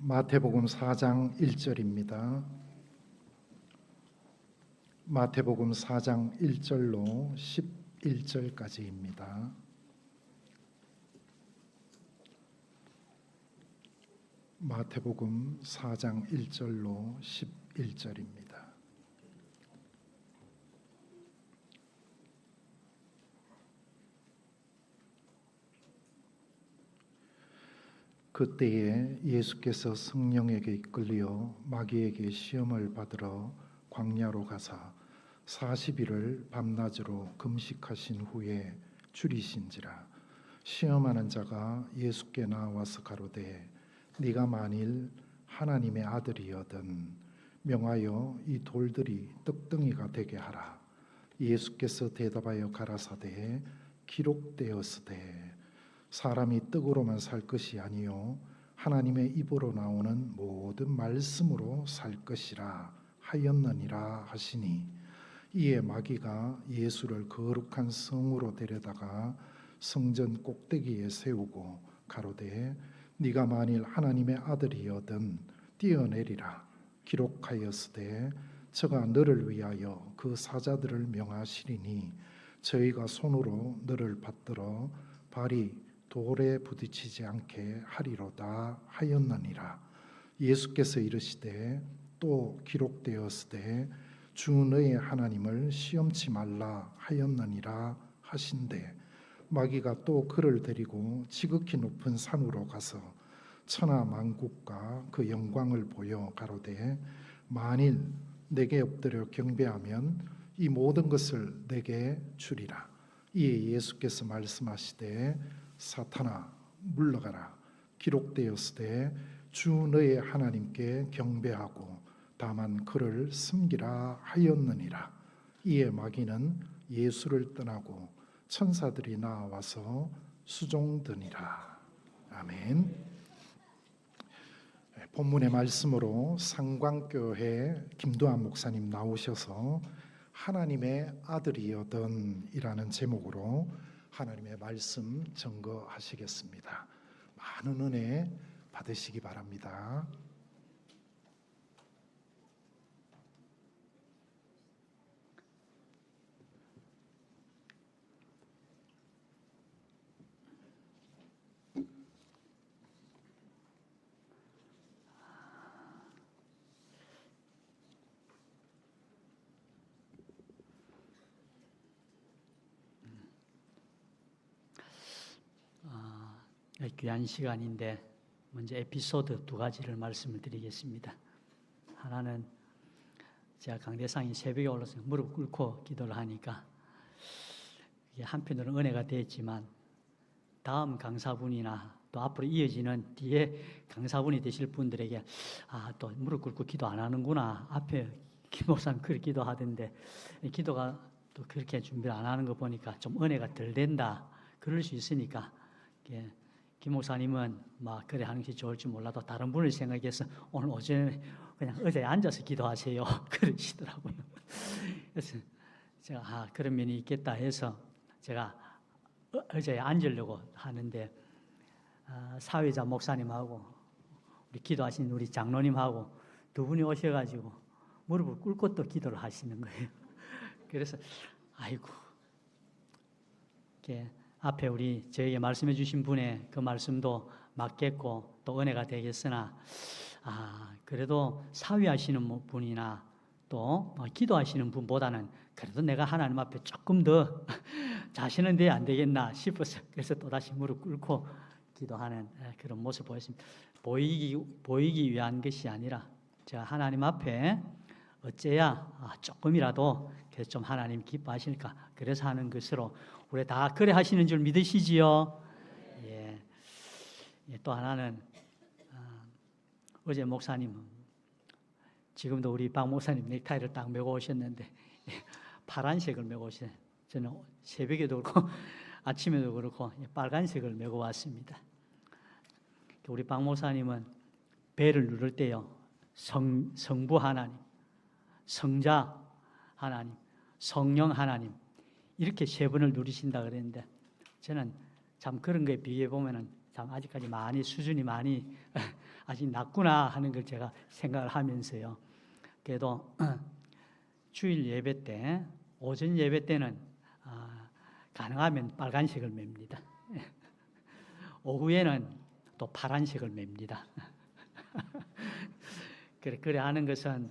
마태복음 4장 1절입니다. 마태복음 4장 1절로 11절까지입니다. 마태복음 4장 1절로 11절입니다. 그때에 예수께서 성령에게 이끌려 마귀에게 시험을 받으러 광야로 가사 40일을 밤낮으로 금식하신 후에 줄이신지라. 시험하는 자가 예수께 나와서 가로되 네가 만일 하나님의 아들이여든 명하여 이 돌들이 떡덩이가 되게 하라. 예수께서 대답하여 가라사대 기록되었으되 사람이 떡으로만 살 것이 아니요 하나님의 입으로 나오는 모든 말씀으로 살 것이라 하였느니라 하시니, 이에 마귀가 예수를 거룩한 성으로 데려다가 성전 꼭대기에 세우고 가로되 네가 만일 하나님의 아들이여든 뛰어내리라. 기록하였으되 저가 너를 위하여 그 사자들을 명하시리니 저희가 손으로 너를 받들어 발이 돌에 부딪히지 않게 하리로다 하였느니라. 예수께서 이르시되 또 기록되었으되 주 너의 하나님을 시험치 말라 하였느니라 하신대, 마귀가 또 그를 데리고 지극히 높은 산으로 가서 천하 만국과 그 영광을 보여 가로되 만일 내게 엎드려 경배하면 이 모든 것을 내게 주리라. 이에 예수께서 말씀하시되 사탄아 물러가라. 기록되었으되 주 너의 하나님께 경배하고 다만 그를 섬기라 하였느니라. 이에 마귀는 예수를 떠나고 천사들이 나와서 수종드니라. 아멘. 본문의 말씀으로 상광교회 김두한 목사님 나오셔서 하나님의 아들이여든 이라는 제목으로 하나님의 말씀 증거하시겠습니다. 많은 은혜 받으시기 바랍니다. 귀한 시간인데 먼저 에피소드 두 가지를 말씀을 드리겠습니다. 하나는 제가 강대상이 새벽에 올라서 무릎 꿇고 기도를 하니까 이게 한편으로는 은혜가 됐지만 다음 강사분이나 또 앞으로 이어지는 뒤에 강사분이 되실 분들에게 또 무릎 꿇고 기도 안 하는구나, 앞에 김 목사님 그렇게 기도하던데 기도가 또 그렇게 준비를 안 하는 거 보니까 좀 은혜가 덜 된다, 그럴 수 있으니까 김 목사님은 그래 하는 것이 좋을지 몰라도 다른 분을 생각해서 오늘 오전에 그냥 의자에 앉아서 기도하세요 그러시더라고요. 그래서 제가 그런 면이 있겠다 해서 제가 의자에 앉으려고 하는데 사회자 목사님하고 우리 기도하신 우리 장로님하고 두 분이 오셔가지고 무릎을 꿇고 또 기도를 하시는 거예요. 그래서 아이고, 이렇게 앞에 저에게 말씀해 주신 분의 그 말씀도 맞겠고 또 은혜가 되겠으나 그래도 사위하시는 분이나 또 기도하시는 분보다는 그래도 내가 하나님 앞에 조금 더 자신은 돼 안 되겠나 싶어서 그래서 또다시 무릎 꿇고 기도하는 그런 모습을 보였습니다. 보이기 위한 것이 아니라 제가 하나님 앞에 어째야 조금이라도 그래서 좀 하나님 기뻐하실까 그래서 하는 것으로 우리 다 그래 하시는 줄 믿으시지요? 예. 또 하나는 어제 목사님, 지금도 우리 박 목사님 넥타이를 딱 메고 오셨는데 파란색을 메고 오셨어요. 저는 새벽에도 그렇고 아침에도 그렇고 빨간색을 메고 왔습니다. 우리 박 목사님은 배를 누를 때요, 성부 하나님, 성자 하나님, 성령 하나님 이렇게 세 번을 누리신다 그랬는데 저는 참 그런 거에 비해 보면은 참 아직까지 수준이 많이 아직 낮구나 하는 걸 제가 생각을 하면서요. 그래도 주일 예배 때, 오전 예배 때는 가능하면 빨간색을 맵니다. 오후에는 또 파란색을 맵니다. 그래 하는 것은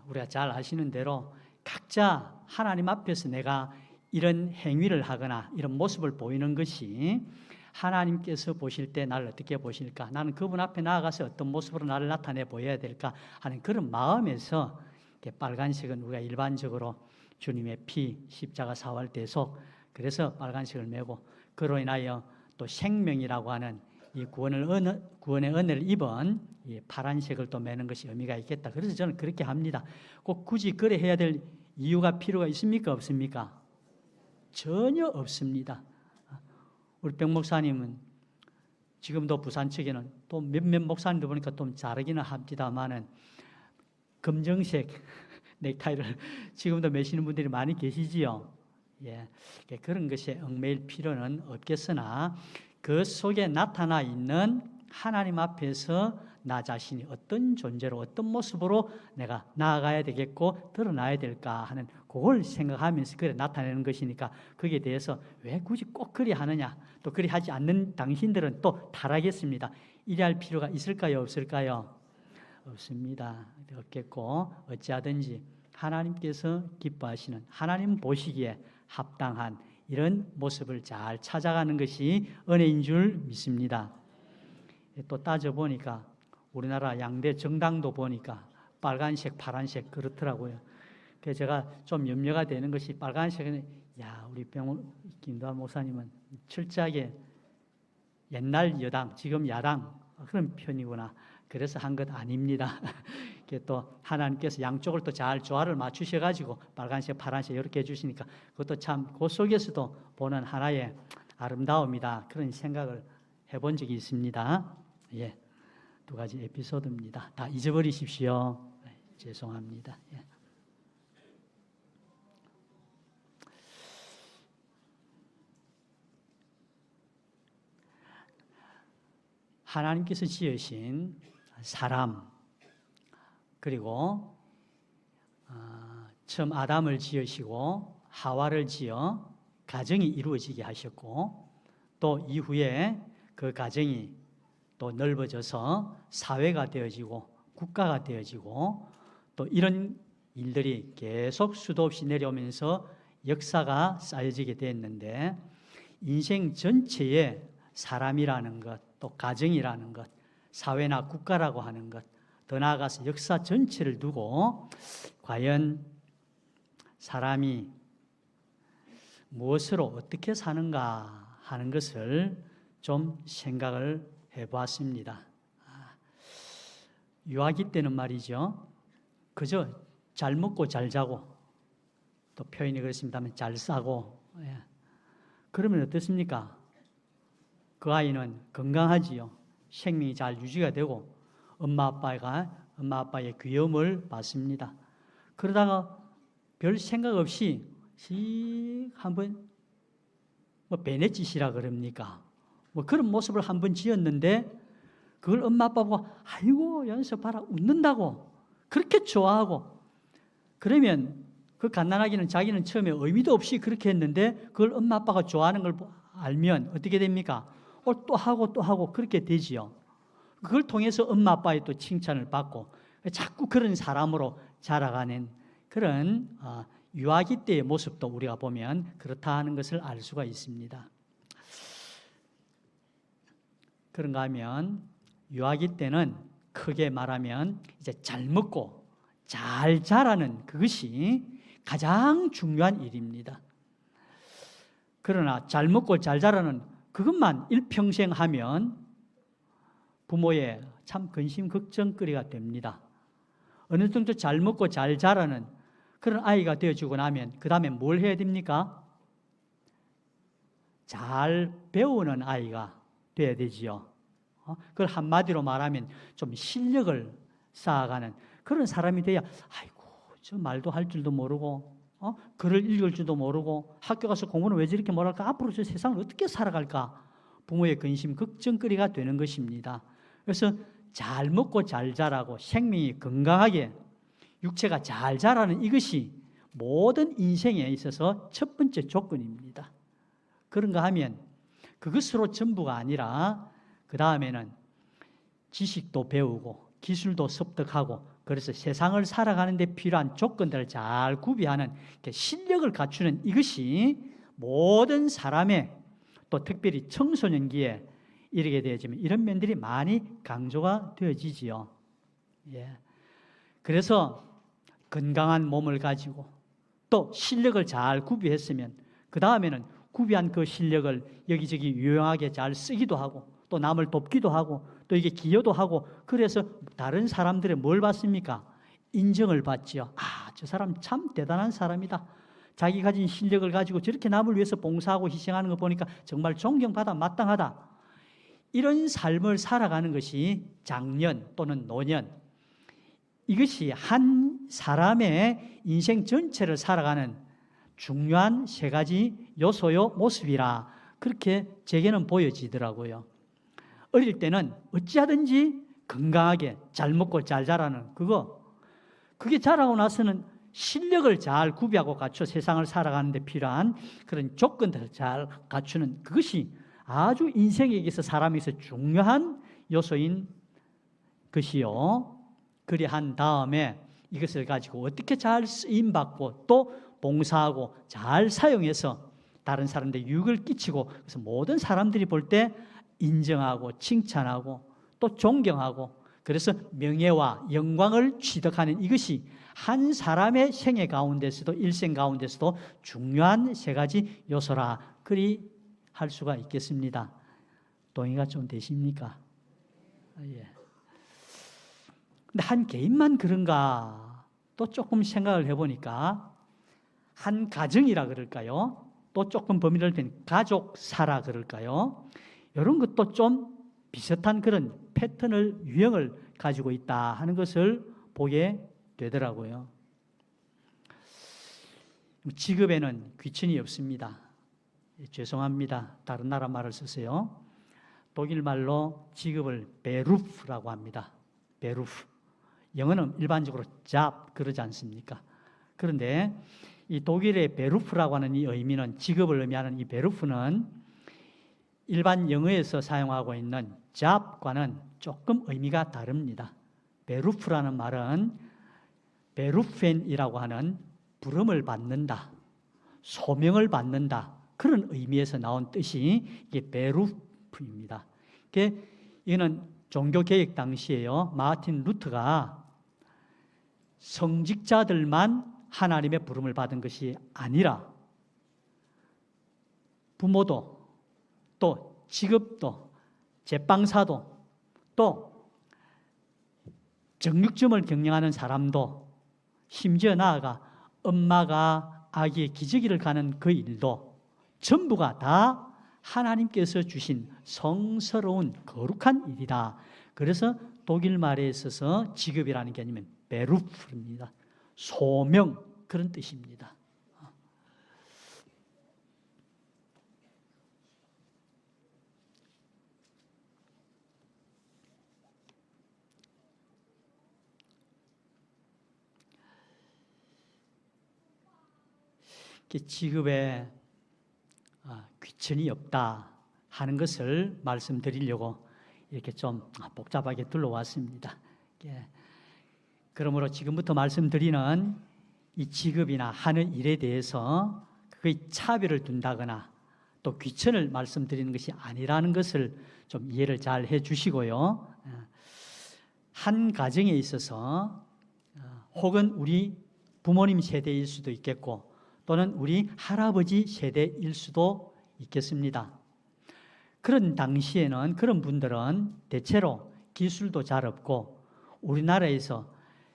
우리가 잘 아시는 대로 각자 하나님 앞에서 내가 이런 행위를 하거나 이런 모습을 보이는 것이 하나님께서 보실 때 나를 어떻게 보실까? 나는 그분 앞에 나아가서 어떤 모습으로 나를 나타내 보여야 될까? 하는 그런 마음에서 빨간색은 우리가 일반적으로 주님의 피, 십자가 사활 대속, 그래서 빨간색을 메고 그로 인하여 또 생명이라고 하는 이 구원의 은혜를 입은 이 파란색을 또 매는 것이 의미가 있겠다. 그래서 저는 그렇게 합니다. 꼭 굳이 그래 해야 될 이유가 필요가 있습니까? 없습니까? 전혀 없습니다. 우리 백 목사님은 지금도 부산 측에는 또 몇몇 목사님들 보니까 좀 다르기는 합니다만은 검정색 넥타이를 지금도 매시는 분들이 많이 계시지요. 예, 그런 것에 얽매일 필요는 없겠으나 그 속에 나타나 있는 하나님 앞에서 나 자신이 어떤 존재로 어떤 모습으로 내가 나아가야 되겠고 드러나야 될까 하는 그걸 생각하면서 그래 나타내는 것이니까 거기에 대해서 왜 굳이 꼭 그리 하느냐, 또 그리 하지 않는 당신들은 또 타락했습니다. 이래 할 필요가 있을까요? 없을까요? 없습니다. 없겠고 어찌하든지 하나님께서 기뻐하시는, 하나님 보시기에 합당한 이런 모습을 잘 찾아가는 것이 은혜인 줄 믿습니다. 또 따져보니까 우리나라 양대 정당도 보니까 빨간색, 파란색 그렇더라고요. 그래서 제가 좀 염려가 되는 것이 빨간색은 우리 김도환 목사님은 철저하게 옛날 여당, 지금 야당 그런 편이구나. 그래서 한 것 아닙니다. 또 하나님께서 양쪽을 또 잘 조화를 맞추셔가지고 빨간색, 파란색 이렇게 해주시니까 그것도 참 그 속에서도 보는 하나의 아름다움이다. 그런 생각을 해본 적이 있습니다. 예, 두 가지 에피소드입니다. 다 잊어버리십시오. 죄송합니다. 예. 하나님께서 지으신 사람, 그리고 처음 아담을 지으시고 하와를 지어 가정이 이루어지게 하셨고, 또 이후에 그 가정이 또 넓어져서 사회가 되어지고 국가가 되어지고, 또 이런 일들이 계속 수도 없이 내려오면서 역사가 쌓여지게 됐는데, 인생 전체에 사람이라는 것, 또 가정이라는 것, 사회나 국가라고 하는 것, 더 나아가서 역사 전체를 두고 과연 사람이 무엇으로 어떻게 사는가 하는 것을 좀 생각을 해보았습니다. 유아기 때는 말이죠, 그저 잘 먹고 잘 자고, 또 표현이 그렇습니다만 잘 싸고, 그러면 어떻습니까? 그 아이는 건강하지요. 생명이 잘 유지가 되고 엄마 아빠의 귀여움을 받습니다. 그러다가 별 생각 없이 한번 베네짓이라 그럽니까? 그런 모습을 한번 지었는데 그걸 엄마 아빠가 아이고 연서 봐라 웃는다고 그렇게 좋아하고, 그러면 그 갓난아기는 자기는 처음에 의미도 없이 그렇게 했는데 그걸 엄마 아빠가 좋아하는 걸 알면 어떻게 됩니까? 또 하고 그렇게 되지요. 그걸 통해서 엄마 아빠의 또 칭찬을 받고 자꾸 그런 사람으로 자라가는 그런 유아기 때의 모습도 우리가 보면 그렇다 하는 것을 알 수가 있습니다. 그런가 하면 유아기 때는 크게 말하면 이제 잘 먹고 잘 자라는 그것이 가장 중요한 일입니다. 그러나 잘 먹고 잘 자라는 그것만 일평생 하면 부모의 참 근심 걱정거리가 됩니다. 어느 정도 잘 먹고 잘 자라는 그런 아이가 되어주고 나면 그 다음에 뭘 해야 됩니까? 잘 배우는 아이가 돼야 되지요. 그걸 한마디로 말하면 좀 실력을 쌓아가는 그런 사람이 돼야 아이고 저 말도 할 줄도 모르고 글을 읽을 줄도 모르고 학교 가서 공부는 왜 저렇게 못할까? 앞으로 저 세상을 어떻게 살아갈까? 부모의 근심 걱정거리가 되는 것입니다. 그래서 잘 먹고 잘 자라고 생명이 건강하게 육체가 잘 자라는 이것이 모든 인생에 있어서 첫 번째 조건입니다. 그런가 하면 그것으로 전부가 아니라 그 다음에는 지식도 배우고 기술도 습득하고 그래서 세상을 살아가는 데 필요한 조건들을 잘 구비하는 실력을 갖추는 이것이 모든 사람의 또 특별히 청소년기에 이르게 되어지면 이런 면들이 많이 강조가 되어지지요. 예. 그래서 건강한 몸을 가지고 또 실력을 잘 구비했으면 그 다음에는 구비한 그 실력을 여기저기 유용하게 잘 쓰기도 하고 또 남을 돕기도 하고 또 이게 기여도 하고 그래서 다른 사람들의 뭘 받습니까? 인정을 받지요. 아, 저 사람 참 대단한 사람이다. 자기 가진 실력을 가지고 저렇게 남을 위해서 봉사하고 희생하는 거 보니까 정말 존경받아 마땅하다. 이런 삶을 살아가는 것이 장년 또는 노년 이것이 한 사람의 인생 전체를 살아가는 중요한 세 가지 요소요 모습이라 그렇게 제게는 보여지더라고요. 어릴 때는 어찌하든지 건강하게 잘 먹고 잘 자라는 그게 자라고 나서는 실력을 잘 구비하고 갖춰 세상을 살아가는 데 필요한 그런 조건들을 잘 갖추는 그것이 아주 인생에게서 사람에게서 중요한 요소인 것이요. 그리한 다음에 이것을 가지고 어떻게 잘 쓰임받고 또 봉사하고 잘 사용해서 다른 사람들에게 유익을 끼치고 그래서 모든 사람들이 볼 때 인정하고 칭찬하고 또 존경하고 그래서 명예와 영광을 취득하는 이것이 한 사람의 생애 가운데서도 일생 가운데서도 중요한 세 가지 요소라 그리 할 수가 있겠습니다. 동의가 좀 되십니까? 예. 근데 한 개인만 그런가? 또 조금 생각을 해보니까 한 가정이라 그럴까요? 또 조금 범위를 뺀 가족사라 그럴까요? 이런 것도 좀 비슷한 그런 패턴을 유형을 가지고 있다 하는 것을 보게 되더라고요. 직업에는 귀천이 없습니다. 죄송합니다. 다른 나라 말을 썼어요. 독일 말로 직업을 베루프라고 합니다. 베루프. 영어는 일반적으로 job 그러지 않습니까? 그런데 이 독일의 베루프라고 하는 이 의미는 직업을 의미하는 이 베루프는 일반 영어에서 사용하고 있는 job과는 조금 의미가 다릅니다. 베루프라는 말은 베루펜이라고 하는 부름을 받는다, 소명을 받는다 그런 의미에서 나온 뜻이 이게 베루프입니다. 이거는 종교개혁 당시에요. 마틴 루터가 성직자들만 하나님의 부름을 받은 것이 아니라 부모도 또 직업도 제빵사도 또 정육점을 경영하는 사람도 심지어 나아가 엄마가 아기의 기저귀를 가는 그 일도 전부가 다 하나님께서 주신 성스러운 거룩한 일이다. 그래서 독일 말에 있어서 직업이라는 게 아니면 베루프입니다. 소명 그런 뜻입니다. 직업에 귀천이 없다 하는 것을 말씀드리려고 이렇게 좀 복잡하게 둘러왔습니다. 그러므로 지금부터 말씀드리는 이 직업이나 하는 일에 대해서 그의 차별을 둔다거나 또 귀천을 말씀드리는 것이 아니라는 것을 좀 이해를 잘 해주시고요. 한 가정에 있어서 혹은 우리 부모님 세대일 수도 있겠고 또는 우리 할아버지 세대일 수도 있겠습니다. 그런 당시에는 그런 분들은 대체로 기술도 잘 없고 우리나라에서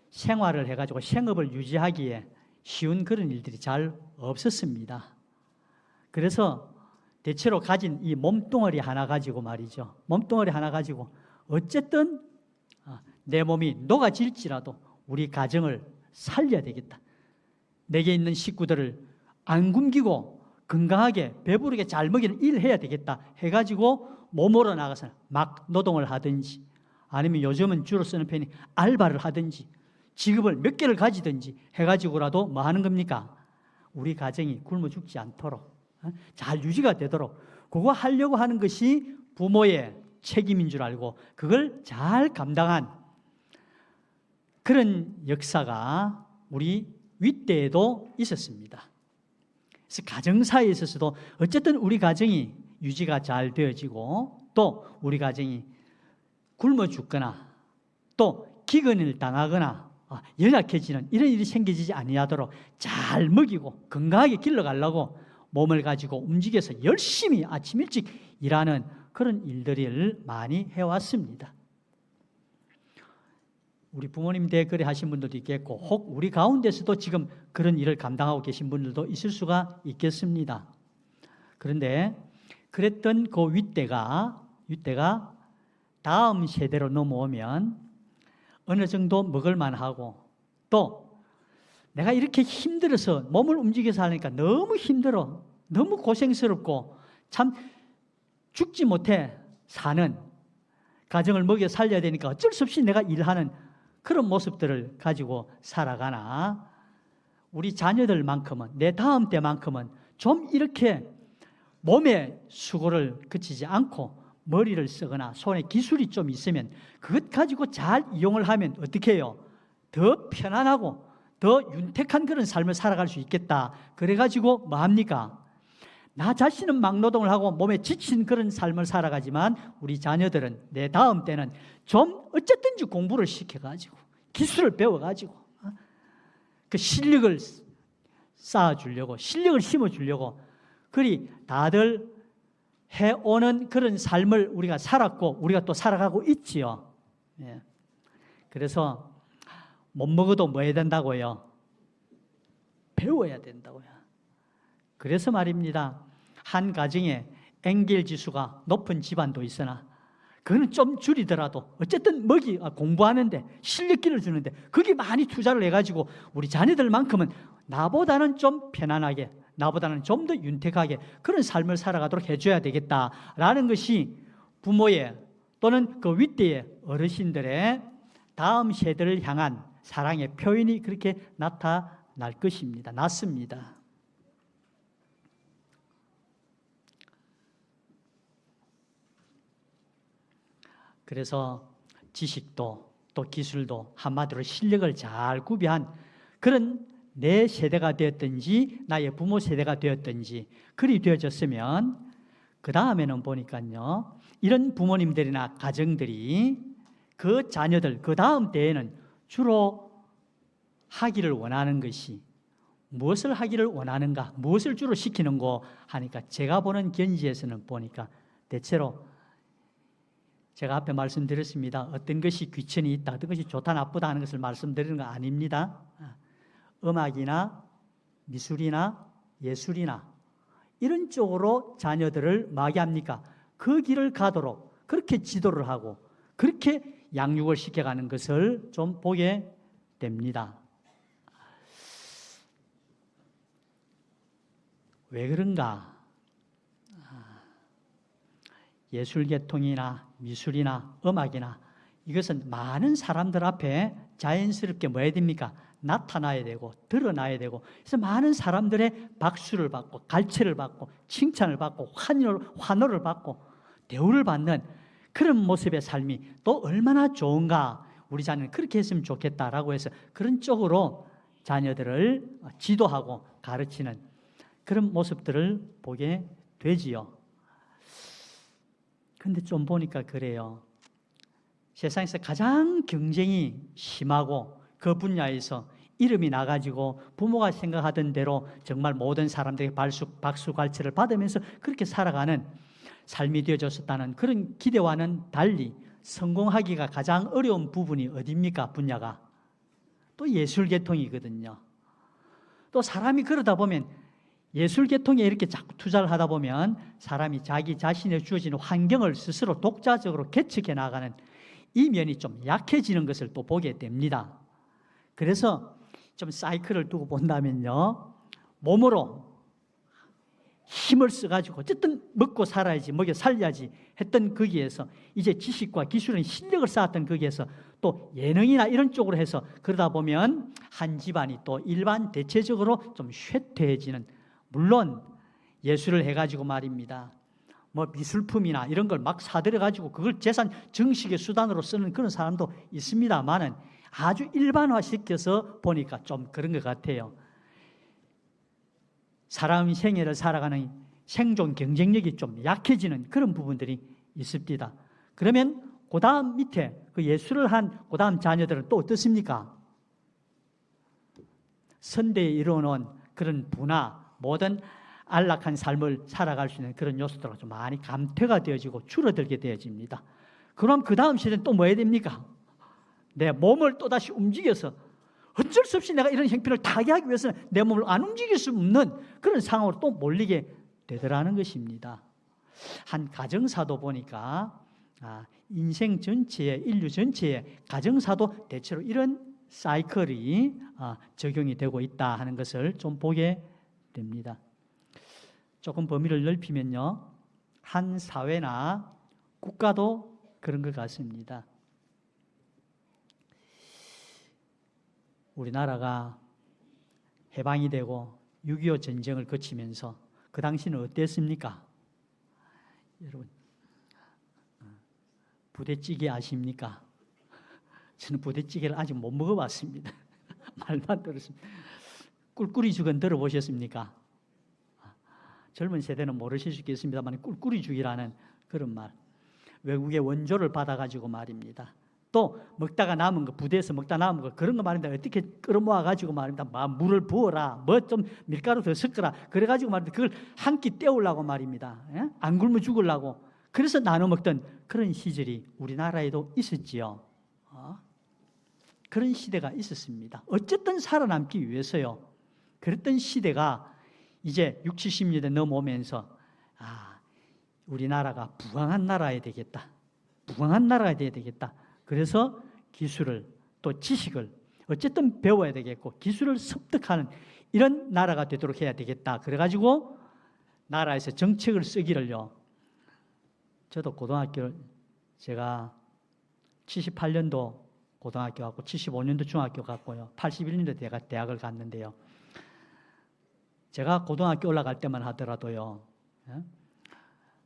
생활을 해가지고 생업을 유지하기에 쉬운 그런 일들이 잘 없었습니다. 그래서 대체로 가진 이 몸뚱어리 하나 가지고 말이죠. 몸뚱어리 하나 가지고 어쨌든 내 몸이 녹아질지라도 우리 가정을 살려야 되겠다. 내게 있는 식구들을 안 굶기고 건강하게 배부르게 잘 먹이는 일을 해야 되겠다 해가지고 몸으로 나가서 막 노동을 하든지 아니면 요즘은 주로 쓰는 표현이 알바를 하든지 직업을 몇 개를 가지든지 해가지고라도 뭐 하는 겁니까? 우리 가정이 굶어 죽지 않도록 잘 유지가 되도록 그거 하려고 하는 것이 부모의 책임인 줄 알고 그걸 잘 감당한 그런 역사가 우리 윗대에도 있었습니다. 그래서 가정사에 있어서도 어쨌든 우리 가정이 유지가 잘 되어지고 또 우리 가정이 굶어 죽거나 또 기근을 당하거나 연약해지는 이런 일이 생기지 아니하도록 잘 먹이고 건강하게 길러가려고 몸을 가지고 움직여서 열심히 아침 일찍 일하는 그런 일들을 많이 해왔습니다. 우리 부모님 때 그래 하신 분들도 있겠고 혹 우리 가운데서도 지금 그런 일을 감당하고 계신 분들도 있을 수가 있겠습니다. 그런데 그랬던 그 윗대가 다음 세대로 넘어오면 어느 정도 먹을 만하고 또 내가 이렇게 힘들어서 몸을 움직여서 하니까 너무 힘들어 너무 고생스럽고 참 죽지 못해 사는 가정을 먹여 살려야 되니까 어쩔 수 없이 내가 일하는 그런 모습들을 가지고 살아가나 우리 자녀들만큼은 내 다음 때만큼은 좀 이렇게 몸에 수고를 그치지 않고 머리를 쓰거나 손에 기술이 좀 있으면 그것 가지고 잘 이용을 하면 어떻게 해요? 더 편안하고 더 윤택한 그런 삶을 살아갈 수 있겠다. 그래가지고 뭐 합니까? 나 자신은 막노동을 하고 몸에 지친 그런 삶을 살아가지만 우리 자녀들은 내 다음 때는 좀 어쨌든지 공부를 시켜가지고 기술을 배워가지고 그 실력을 쌓아주려고 실력을 심어주려고 그리 다들 해오는 그런 삶을 우리가 살았고 우리가 또 살아가고 있지요. 예. 그래서 못 먹어도 뭐 해야 된다고요? 배워야 된다고요. 그래서 말입니다. 한 가정에 엥겔 지수가 높은 집안도 있으나 그거는 좀 줄이더라도 어쨌든 공부하는데 실력 길러주는데 거기 많이 투자를 해가지고 우리 자녀들만큼은 나보다는 좀 편안하게 나보다는 좀 더 윤택하게 그런 삶을 살아가도록 해줘야 되겠다라는 것이 부모의 또는 그 윗대의 어르신들의 다음 세대를 향한 사랑의 표현이 그렇게 나타날 것입니다. 났습니다. 그래서 지식도 또 기술도 한마디로 실력을 잘 구비한 그런 내 세대가 되었든지 나의 부모 세대가 되었든지 그리 되어졌으면 그 다음에는 보니까요 이런 부모님들이나 가정들이 그 자녀들 그 다음 때에는 주로 하기를 원하는 것이 무엇을 하기를 원하는가 무엇을 주로 시키는고 하니까 제가 보는 견지에서는 보니까 대체로 제가 앞에 말씀드렸습니다. 어떤 것이 귀천이 있다 어떤 것이 좋다 나쁘다 하는 것을 말씀드리는 거 아닙니다. 음악이나 미술이나 예술이나 이런 쪽으로 자녀들을 마귀합니까? 그 길을 가도록 그렇게 지도를 하고 그렇게 양육을 시켜가는 것을 좀 보게 됩니다. 왜 그런가? 예술계통이나 미술이나 음악이나 이것은 많은 사람들 앞에 자연스럽게 뭐 해야 됩니까? 나타나야 되고 드러나야 되고 그래서 많은 사람들의 박수를 받고 갈채를 받고 칭찬을 받고 환호를 받고 대우를 받는 그런 모습의 삶이 또 얼마나 좋은가 우리 자녀는 그렇게 했으면 좋겠다라고 해서 그런 쪽으로 자녀들을 지도하고 가르치는 그런 모습들을 보게 되지요. 그런데 좀 보니까 그래요. 세상에서 가장 경쟁이 심하고 그 분야에서 이름이 나가지고 부모가 생각하던 대로 정말 모든 사람들에게 박수 갈채를 받으면서 그렇게 살아가는 삶이 되어졌다는 그런 기대와는 달리 성공하기가 가장 어려운 부분이 어디입니까? 분야가 또 예술계통이거든요. 또 사람이 그러다 보면 예술계통에 이렇게 자꾸 투자를 하다 보면 사람이 자기 자신의 주어지는 환경을 스스로 독자적으로 개척해 나가는 이 면이 좀 약해지는 것을 또 보게 됩니다. 그래서 좀 사이클을 두고 본다면요. 몸으로 힘을 써가지고 어쨌든 먹고 살아야지, 먹여 살려야지 했던 거기에서 이제 지식과 기술은 실력을 쌓았던 거기에서 또 예능이나 이런 쪽으로 해서 그러다 보면 한 집안이 또 일반 대체적으로 좀 쇠퇴해지는, 물론 예술을 해가지고 말입니다. 뭐 미술품이나 이런 걸 막 사들여가지고 그걸 재산 정식의 수단으로 쓰는 그런 사람도 있습니다만은 아주 일반화시켜서 보니까 좀 그런 것 같아요. 사람 생애를 살아가는 생존 경쟁력이 좀 약해지는 그런 부분들이 있습니다. 그러면 그 다음 밑에 그 예술을 한 그 다음 자녀들은 또 어떻습니까? 선대에 이루어놓은 그런 부나 모든 안락한 삶을 살아갈 수 있는 그런 요소들과 좀 많이 감퇴가 되어지고 줄어들게 되어집니다. 그럼 그 다음 시대는 또 뭐 해야 됩니까? 내 몸을 또다시 움직여서 어쩔 수 없이 내가 이런 형편을 타개하기 위해서는 내 몸을 안 움직일 수 없는 그런 상황으로 또 몰리게 되더라는 것입니다. 한 가정사도 보니까 인생 전체에, 인류 전체에 가정사도 대체로 이런 사이클이 적용이 되고 있다 하는 것을 좀 보게 됩니다. 조금 범위를 넓히면요, 한 사회나 국가도 그런 것 같습니다. 우리나라가 해방이 되고 6.25 전쟁을 거치면서 그 당시는 어땠습니까? 여러분, 부대찌개 아십니까? 저는 부대찌개를 아직 못 먹어봤습니다. 말만 들었습니다. 꿀꿀이죽은 들어보셨습니까? 젊은 세대는 모르실 수 있겠습니다만 꿀꿀이죽이라는 그런 말, 외국의 원조를 받아가지고 말입니다. 또 먹다가 남은 거, 부대에서 먹다 남은 거 그런 거 말입니다. 어떻게 끌어모아 가지고 말입니다. 물을 부어라, 뭐 좀 밀가루 더 섞어라, 그래가지고 말입니다. 그걸 한 끼 때우려고 말입니다. 예? 안 굶어 죽으려고. 그래서 나눠 먹던 그런 시절이 우리나라에도 있었지요. 그런 시대가 있었습니다. 어쨌든 살아남기 위해서요. 그랬던 시대가 이제 60, 70년대 넘어오면서 우리나라가 부강한 나라야 되겠다. 부강한 나라가 돼야 되겠다. 그래서 기술을 또 지식을 어쨌든 배워야 되겠고 기술을 습득하는 이런 나라가 되도록 해야 되겠다. 그래가지고 나라에서 정책을 쓰기를요. 저도 고등학교를 제가 78년도 고등학교 갔고 75년도 중학교 갔고요. 81년도 대학을 갔는데요. 제가 고등학교 올라갈 때만 하더라도요.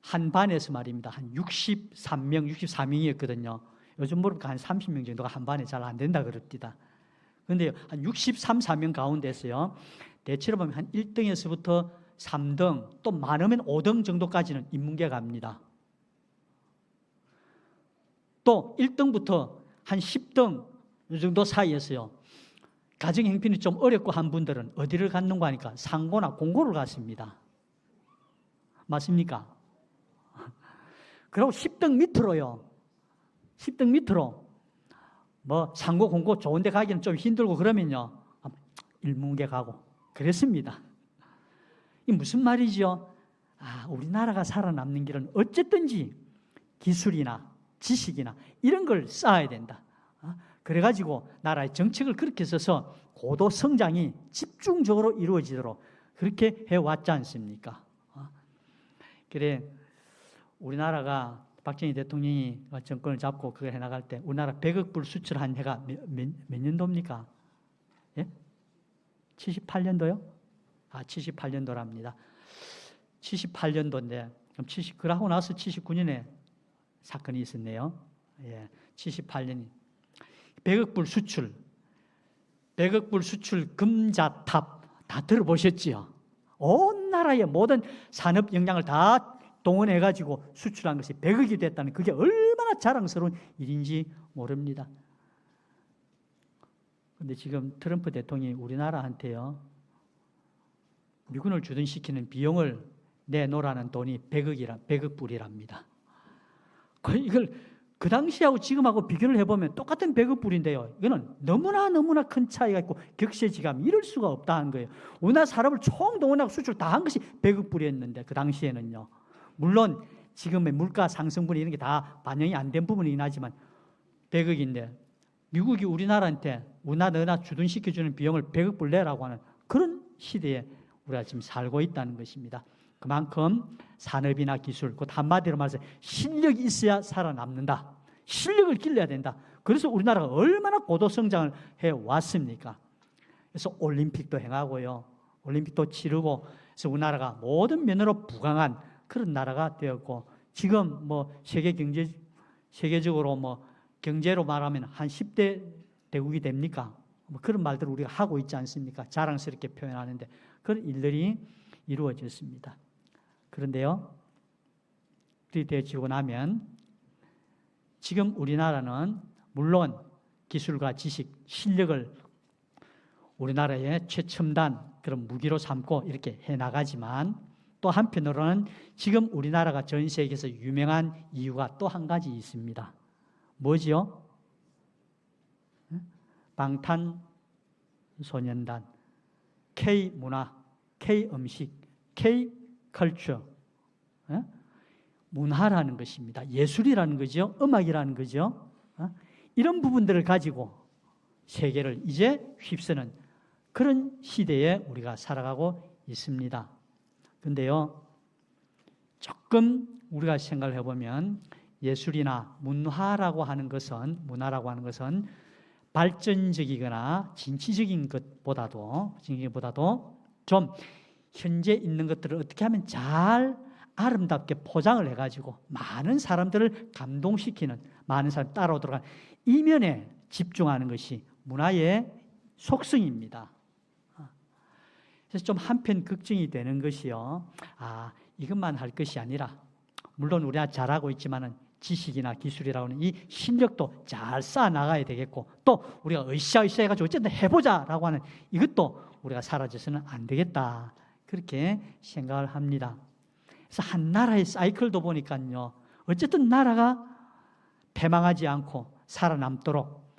한 반에서 말입니다. 한 63명, 64명이었거든요. 요즘 모르니까 한 30명 정도가 한 반에 잘 안 된다 그럽니다. 그런데 한 63, 4명 가운데서요. 대체로 보면 한 1등에서부터 3등, 또 많으면 5등 정도까지는 인문계 갑니다. 또 1등부터 한 10등 정도 사이에서요. 가정 형편이 좀 어렵고 한 분들은 어디를 갔는가 하니까 상고나 공고를 갔습니다. 맞습니까? 그리고 10등 밑으로요. 10등 밑으로 뭐 상고 공고 좋은 데 가기는 좀 힘들고 그러면요. 일문계 가고 그랬습니다. 이게 무슨 말이죠? 우리나라가 살아남는 길은 어쨌든지 기술이나 지식이나 이런 걸 쌓아야 된다. 그래가지고 나라의 정책을 그렇게 써서 고도 성장이 집중적으로 이루어지도록 그렇게 해왔지 않습니까? 그래 우리나라가 박정희 대통령이 정권을 잡고 그걸 해나갈 때 우리나라 100억 불 수출한 해가 몇 년도입니까? 예? 78년도요? 78년도랍니다. 78년도인데 그러고 나서 79년에 사건이 있었네요. 예, 78년이 100억 불 수출, 100억 불 수출 금자탑 다 들어보셨지요? 온 나라의 모든 산업 역량을 다 동원해가지고 수출한 것이 100억이 됐다는 그게 얼마나 자랑스러운 일인지 모릅니다. 그런데 지금 트럼프 대통령이 우리나라한테요, 미군을 주둔시키는 비용을 내놓으라는 돈이 100억 불이랍니다. 이걸 그 당시하고 지금하고 비교를 해보면 똑같은 100억 불인데요. 이거는 너무나 큰 차이가 있고 격세지감 이럴 수가 없다는 거예요. 우리나라 사람을 총동원하고 수출 다 한 것이 100억 불이었는데 그 당시에는요. 물론 지금의 물가 상승분이 이런 게 다 반영이 안 된 부분이긴 하지만 100억인데 미국이 우리나라한테 너나 주둔시켜주는 비용을 100억 불 내라고 하는 그런 시대에 우리가 지금 살고 있다는 것입니다. 그만큼 산업이나 기술, 곧 한마디로 말해서 실력이 있어야 살아남는다. 실력을 길러야 된다. 그래서 우리나라가 얼마나 고도 성장을 해왔습니까? 그래서 올림픽도 행하고요. 올림픽도 치르고, 그래서 우리나라가 모든 면으로 부강한 그런 나라가 되었고, 지금 뭐 세계적으로 뭐 경제로 말하면 한 10대 대국이 됩니까? 뭐 그런 말들을 우리가 하고 있지 않습니까? 자랑스럽게 표현하는데 그런 일들이 이루어졌습니다. 그런데요, 그렇게 되어지고 나면 지금 우리나라는 물론 기술과 지식, 실력을 우리나라의 최첨단 그런 무기로 삼고 이렇게 해나가지만 또 한편으로는 지금 우리나라가 전 세계에서 유명한 이유가 또 한 가지 있습니다. 뭐지요? 방탄소년단, K문화, K음식, K컬처, 문화라는 것입니다. 예술이라는 거죠. 음악이라는 거죠. 이런 부분들을 가지고 세계를 이제 휩쓰는 그런 시대에 우리가 살아가고 있습니다. 그런데요, 조금 우리가 생각을 해보면 예술이나 문화라고 하는 것은 발전적이거나 진취적인 것보다도 좀 현재 있는 것들을 어떻게 하면 잘 아름답게 포장을 해가지고 많은 사람들을 감동시키는, 많은 사람이 따라오도록 하는 이면에 집중하는 것이 문화의 속성입니다. 그래서 좀 한편 걱정이 되는 것이요. 이것만 할 것이 아니라 물론 우리가 잘하고 있지만은 지식이나 기술이라고 하는 이 실력도 잘 쌓아 나가야 되겠고 또 우리가 으쌰으쌰 해가지고 어쨌든 해보자라고 하는 이것도 우리가 사라져서는 안 되겠다. 그렇게 생각을 합니다. 그래서 한 나라의 사이클도 보니까요. 어쨌든 나라가 패망하지 않고 살아남도록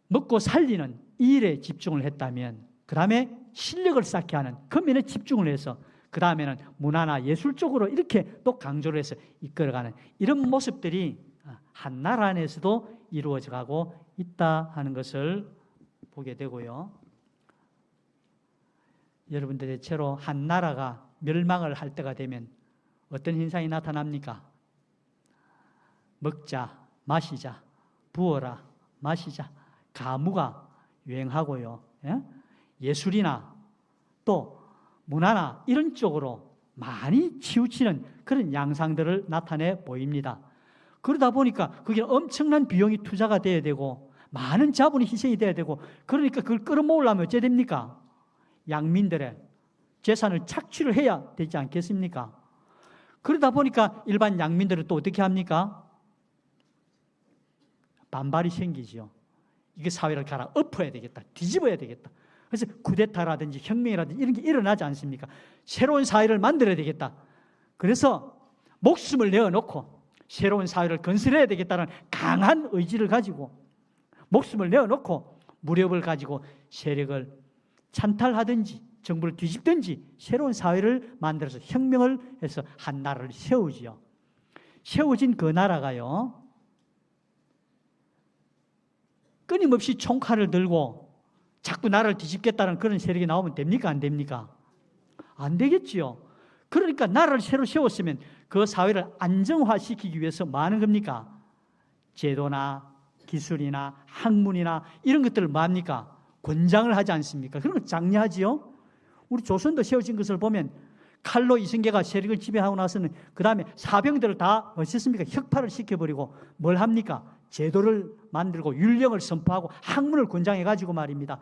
먹고 살리는 이 일에 집중을 했다면 그 다음에 실력을 쌓게 하는 그 면에 집중을 해서 그 다음에는 문화나 예술 쪽으로 이렇게 또 강조를 해서 이끌어가는 이런 모습들이 한 나라 안에서도 이루어져 가고 있다 하는 것을 보게 되고요. 여러분들 대체로 한 나라가 멸망을 할 때가 되면 어떤 현상이 나타납니까? 먹자, 마시자, 부어라, 마시자, 가무가 유행하고요. 예술이나 또 문화나 이런 쪽으로 많이 치우치는 그런 양상들을 나타내 보입니다. 그러다 보니까 그게 엄청난 비용이 투자가 돼야 되고 많은 자본이 희생이 돼야 되고 그러니까 그걸 끌어모으려면 어찌 됩니까? 양민들의 재산을 착취를 해야 되지 않겠습니까? 그러다 보니까 일반 양민들은 또 어떻게 합니까? 반발이 생기죠. 이게 사회를 갈아엎어야 되겠다. 뒤집어야 되겠다. 그래서 쿠데타라든지 혁명이라든지 이런 게 일어나지 않습니까? 새로운 사회를 만들어야 되겠다. 그래서 목숨을 내어놓고 새로운 사회를 건설해야 되겠다는 강한 의지를 가지고 목숨을 내어놓고 무력을 가지고 세력을 찬탈하든지 정부를 뒤집든지 새로운 사회를 만들어서 혁명을 해서 한 나라를 세우지요. 세워진 그 나라가요. 끊임없이 총칼을 들고 자꾸 나라를 뒤집겠다는 그런 세력이 나오면 됩니까? 안 됩니까? 안 되겠지요. 그러니까 나라를 새로 세웠으면 그 사회를 안정화시키기 위해서 뭐 하는 겁니까? 제도나 기술이나 학문이나 이런 것들을 뭐 합니까? 권장을 하지 않습니까? 그런 거 장려하지요. 우리 조선도 세워진 것을 보면 칼로 이승계가 세력을 지배하고 나서는 그 다음에 사병들을 다 어쨌습니까? 혁파를 시켜버리고 뭘 합니까? 제도를 만들고 율령을 선포하고 학문을 권장해가지고 말입니다.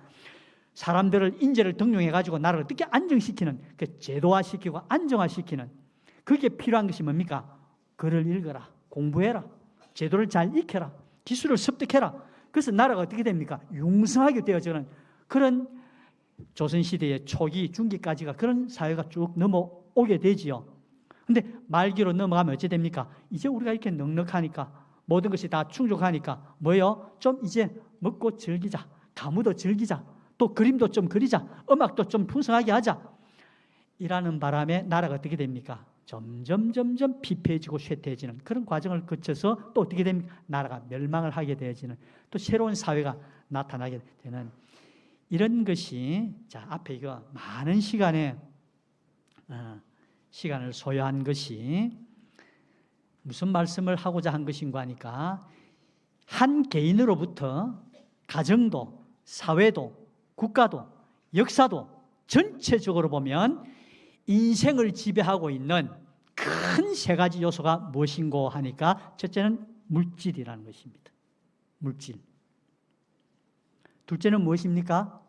사람들을 인재를 등용해가지고 나라를 어떻게 안정시키는 그 제도화시키고 안정화시키는 그게 필요한 것이 뭡니까? 글을 읽어라, 공부해라, 제도를 잘 익혀라, 기술을 습득해라. 그래서 나라가 어떻게 됩니까? 융성하게 되어지는 그런 조선시대의 초기, 중기까지가 그런 사회가 쭉 넘어오게 되지요. 근데 말기로 넘어가면 어찌 됩니까? 이제 우리가 이렇게 넉넉하니까 모든 것이 다 충족하니까 뭐요? 좀 이제 먹고 즐기자, 가무도 즐기자, 또 그림도 좀 그리자, 음악도 좀 풍성하게 하자 이라는 바람에 나라가 어떻게 됩니까? 점점 피폐해지고 쇠퇴해지는 그런 과정을 거쳐서 또 어떻게 됩니까? 나라가 멸망을 하게 되어지는 또 새로운 사회가 나타나게 되는 이런 것이 자 앞에 이거 많은 시간에 시간을 소요한 것이 무슨 말씀을 하고자 한 것인가 하니까 한 개인으로부터 가정도, 사회도, 국가도, 역사도 전체적으로 보면 인생을 지배하고 있는 큰 세 가지 요소가 무엇인고 하니까 첫째는 물질이라는 것입니다. 물질. 둘째는 무엇입니까?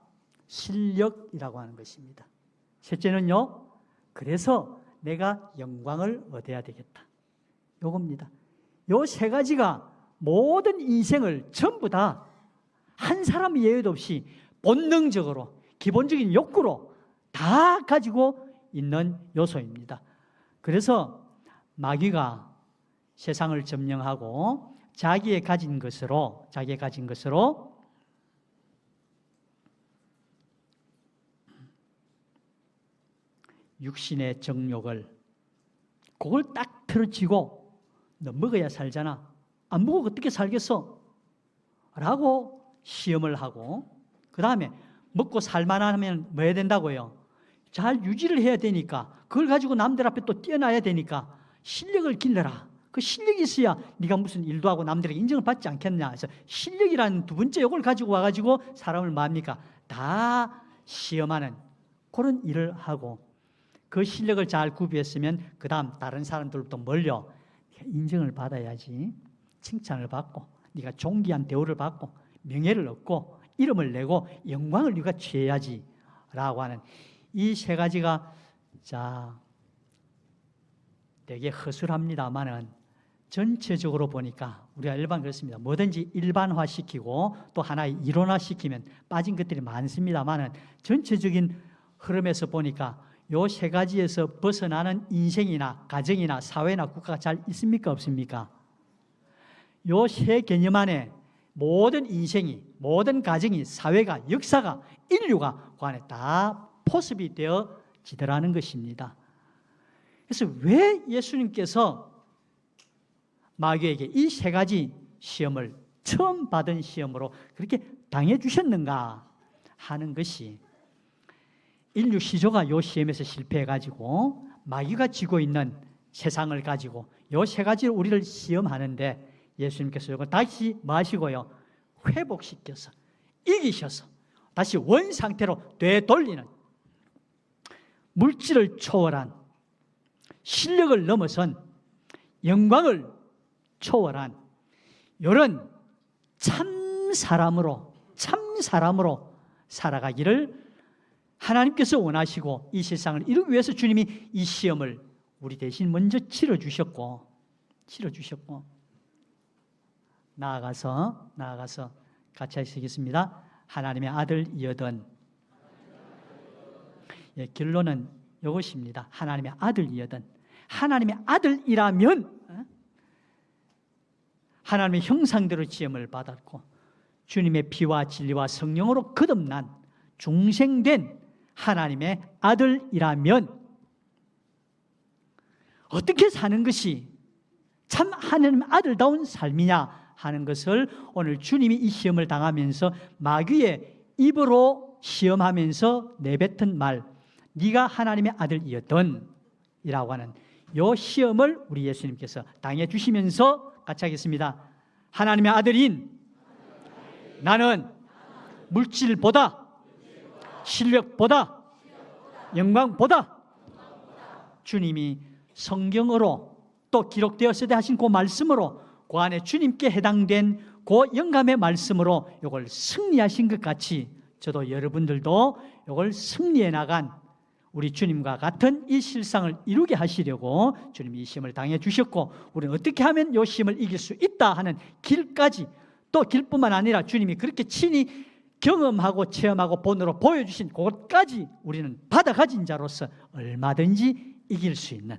실력이라고 하는 것입니다. 셋째는요, 그래서 내가 영광을 얻어야 되겠다. 요겁니다. 요 세 가지가 모든 인생을 전부 다 한 사람의 예외도 없이 본능적으로, 기본적인 욕구로 다 가지고 있는 요소입니다. 그래서 마귀가 세상을 점령하고 자기의 가진 것으로 육신의 정욕을 그걸 딱 펴치고 너 먹어야 살잖아. 안 먹어 어떻게 살겠어? 라고 시험을 하고 그 다음에 먹고 살만하면 뭐 해야 된다고요? 잘 유지를 해야 되니까 그걸 가지고 남들 앞에 또 뛰어나야 되니까 실력을 길러라. 그 실력이 있어야 네가 무슨 일도 하고 남들에게 인정을 받지 않겠냐. 그래서 실력이라는 두 번째 요걸 가지고 와가지고 사람을 뭡니까? 다 시험하는 그런 일을 하고 그 실력을 잘 구비했으면 그 다음 다른 사람들부터 멀려 인정을 받아야지. 칭찬을 받고 네가 존귀한 대우를 받고 명예를 얻고 이름을 내고 영광을 네가 취해야지 라고 하는 이 세 가지가 자 되게 허술합니다만은 전체적으로 보니까 우리가 일반 그렇습니다. 뭐든지 일반화시키고 또 하나의 이론화시키면 빠진 것들이 많습니다만은 전체적인 흐름에서 보니까 요 세 가지에서 벗어나는 인생이나 가정이나 사회나 국가가 잘 있습니까? 없습니까? 요 세 개념 안에 모든 인생이, 모든 가정이, 사회가, 역사가, 인류가 그 안에 다 포섭이 되어지더라는 것입니다. 그래서 왜 예수님께서 마귀에게 이 세 가지 시험을 처음 받은 시험으로 그렇게 당해 주셨는가 하는 것이 인류 시조가 요 시험에서 실패해가지고 마귀가 쥐고 있는 세상을 가지고 요 세 가지를 우리를 시험하는데 예수님께서 이걸 다시 뭐 하시고요? 회복시켜서 이기셔서 다시 원상태로 되돌리는 물질을 초월한 실력을 넘어선 영광을 초월한 이런 참 사람으로 살아가기를 하나님께서 원하시고 이 세상을 이루기 위해서 주님이 이 시험을 우리 대신 먼저 치러주셨고 나아가서 같이 쓰겠습니다. 하나님의 아들이여든 결론은 이것입니다. 하나님의 아들이여든 하나님의 아들이라면 하나님의 형상대로 지음을 받았고 주님의 피와 진리와 성령으로 거듭난 중생된 하나님의 아들이라면 어떻게 사는 것이 참 하나님의 아들다운 삶이냐 하는 것을 오늘 주님이 이 시험을 당하면서 마귀의 입으로 시험하면서 내뱉은 말 네가 하나님의 아들이었던 이라고 하는 이 시험을 우리 예수님께서 당해 주시면서 같이 하겠습니다. 하나님의 아들인 나는 물질보다 실력보다 영광보다 주님이 성경으로 또 기록되었을 때 하신 그 말씀으로 그 안에 주님께 해당된 그 영감의 말씀으로 이걸 승리하신 것 같이 저도 여러분들도 이걸 승리해 나간 우리 주님과 같은 이 실상을 이루게 하시려고 주님이 이 시험을 당해 주셨고 우리는 어떻게 하면 이 시험을 이길 수 있다 하는 길까지 또 길뿐만 아니라 주님이 그렇게 친히 경험하고 체험하고 본으로 보여주신 그것까지 우리는 받아 가진 자로서 얼마든지 이길 수 있는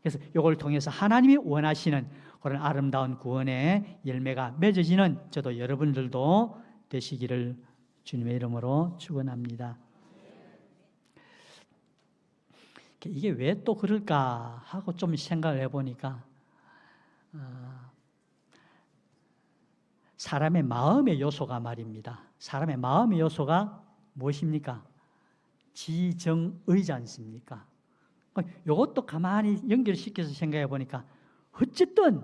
그래서 이걸 통해서 하나님이 원하시는 그런 아름다운 구원의 열매가 맺어지는 저도 여러분들도 되시기를 주님의 이름으로 축원합니다. 이게 왜 또 그럴까 하고 좀 생각을 해보니까 사람의 마음의 요소가 말입니다. 사람의 마음의 요소가 무엇입니까? 지정의지 않습니까? 이것도 가만히 연결시켜서 생각해 보니까 어쨌든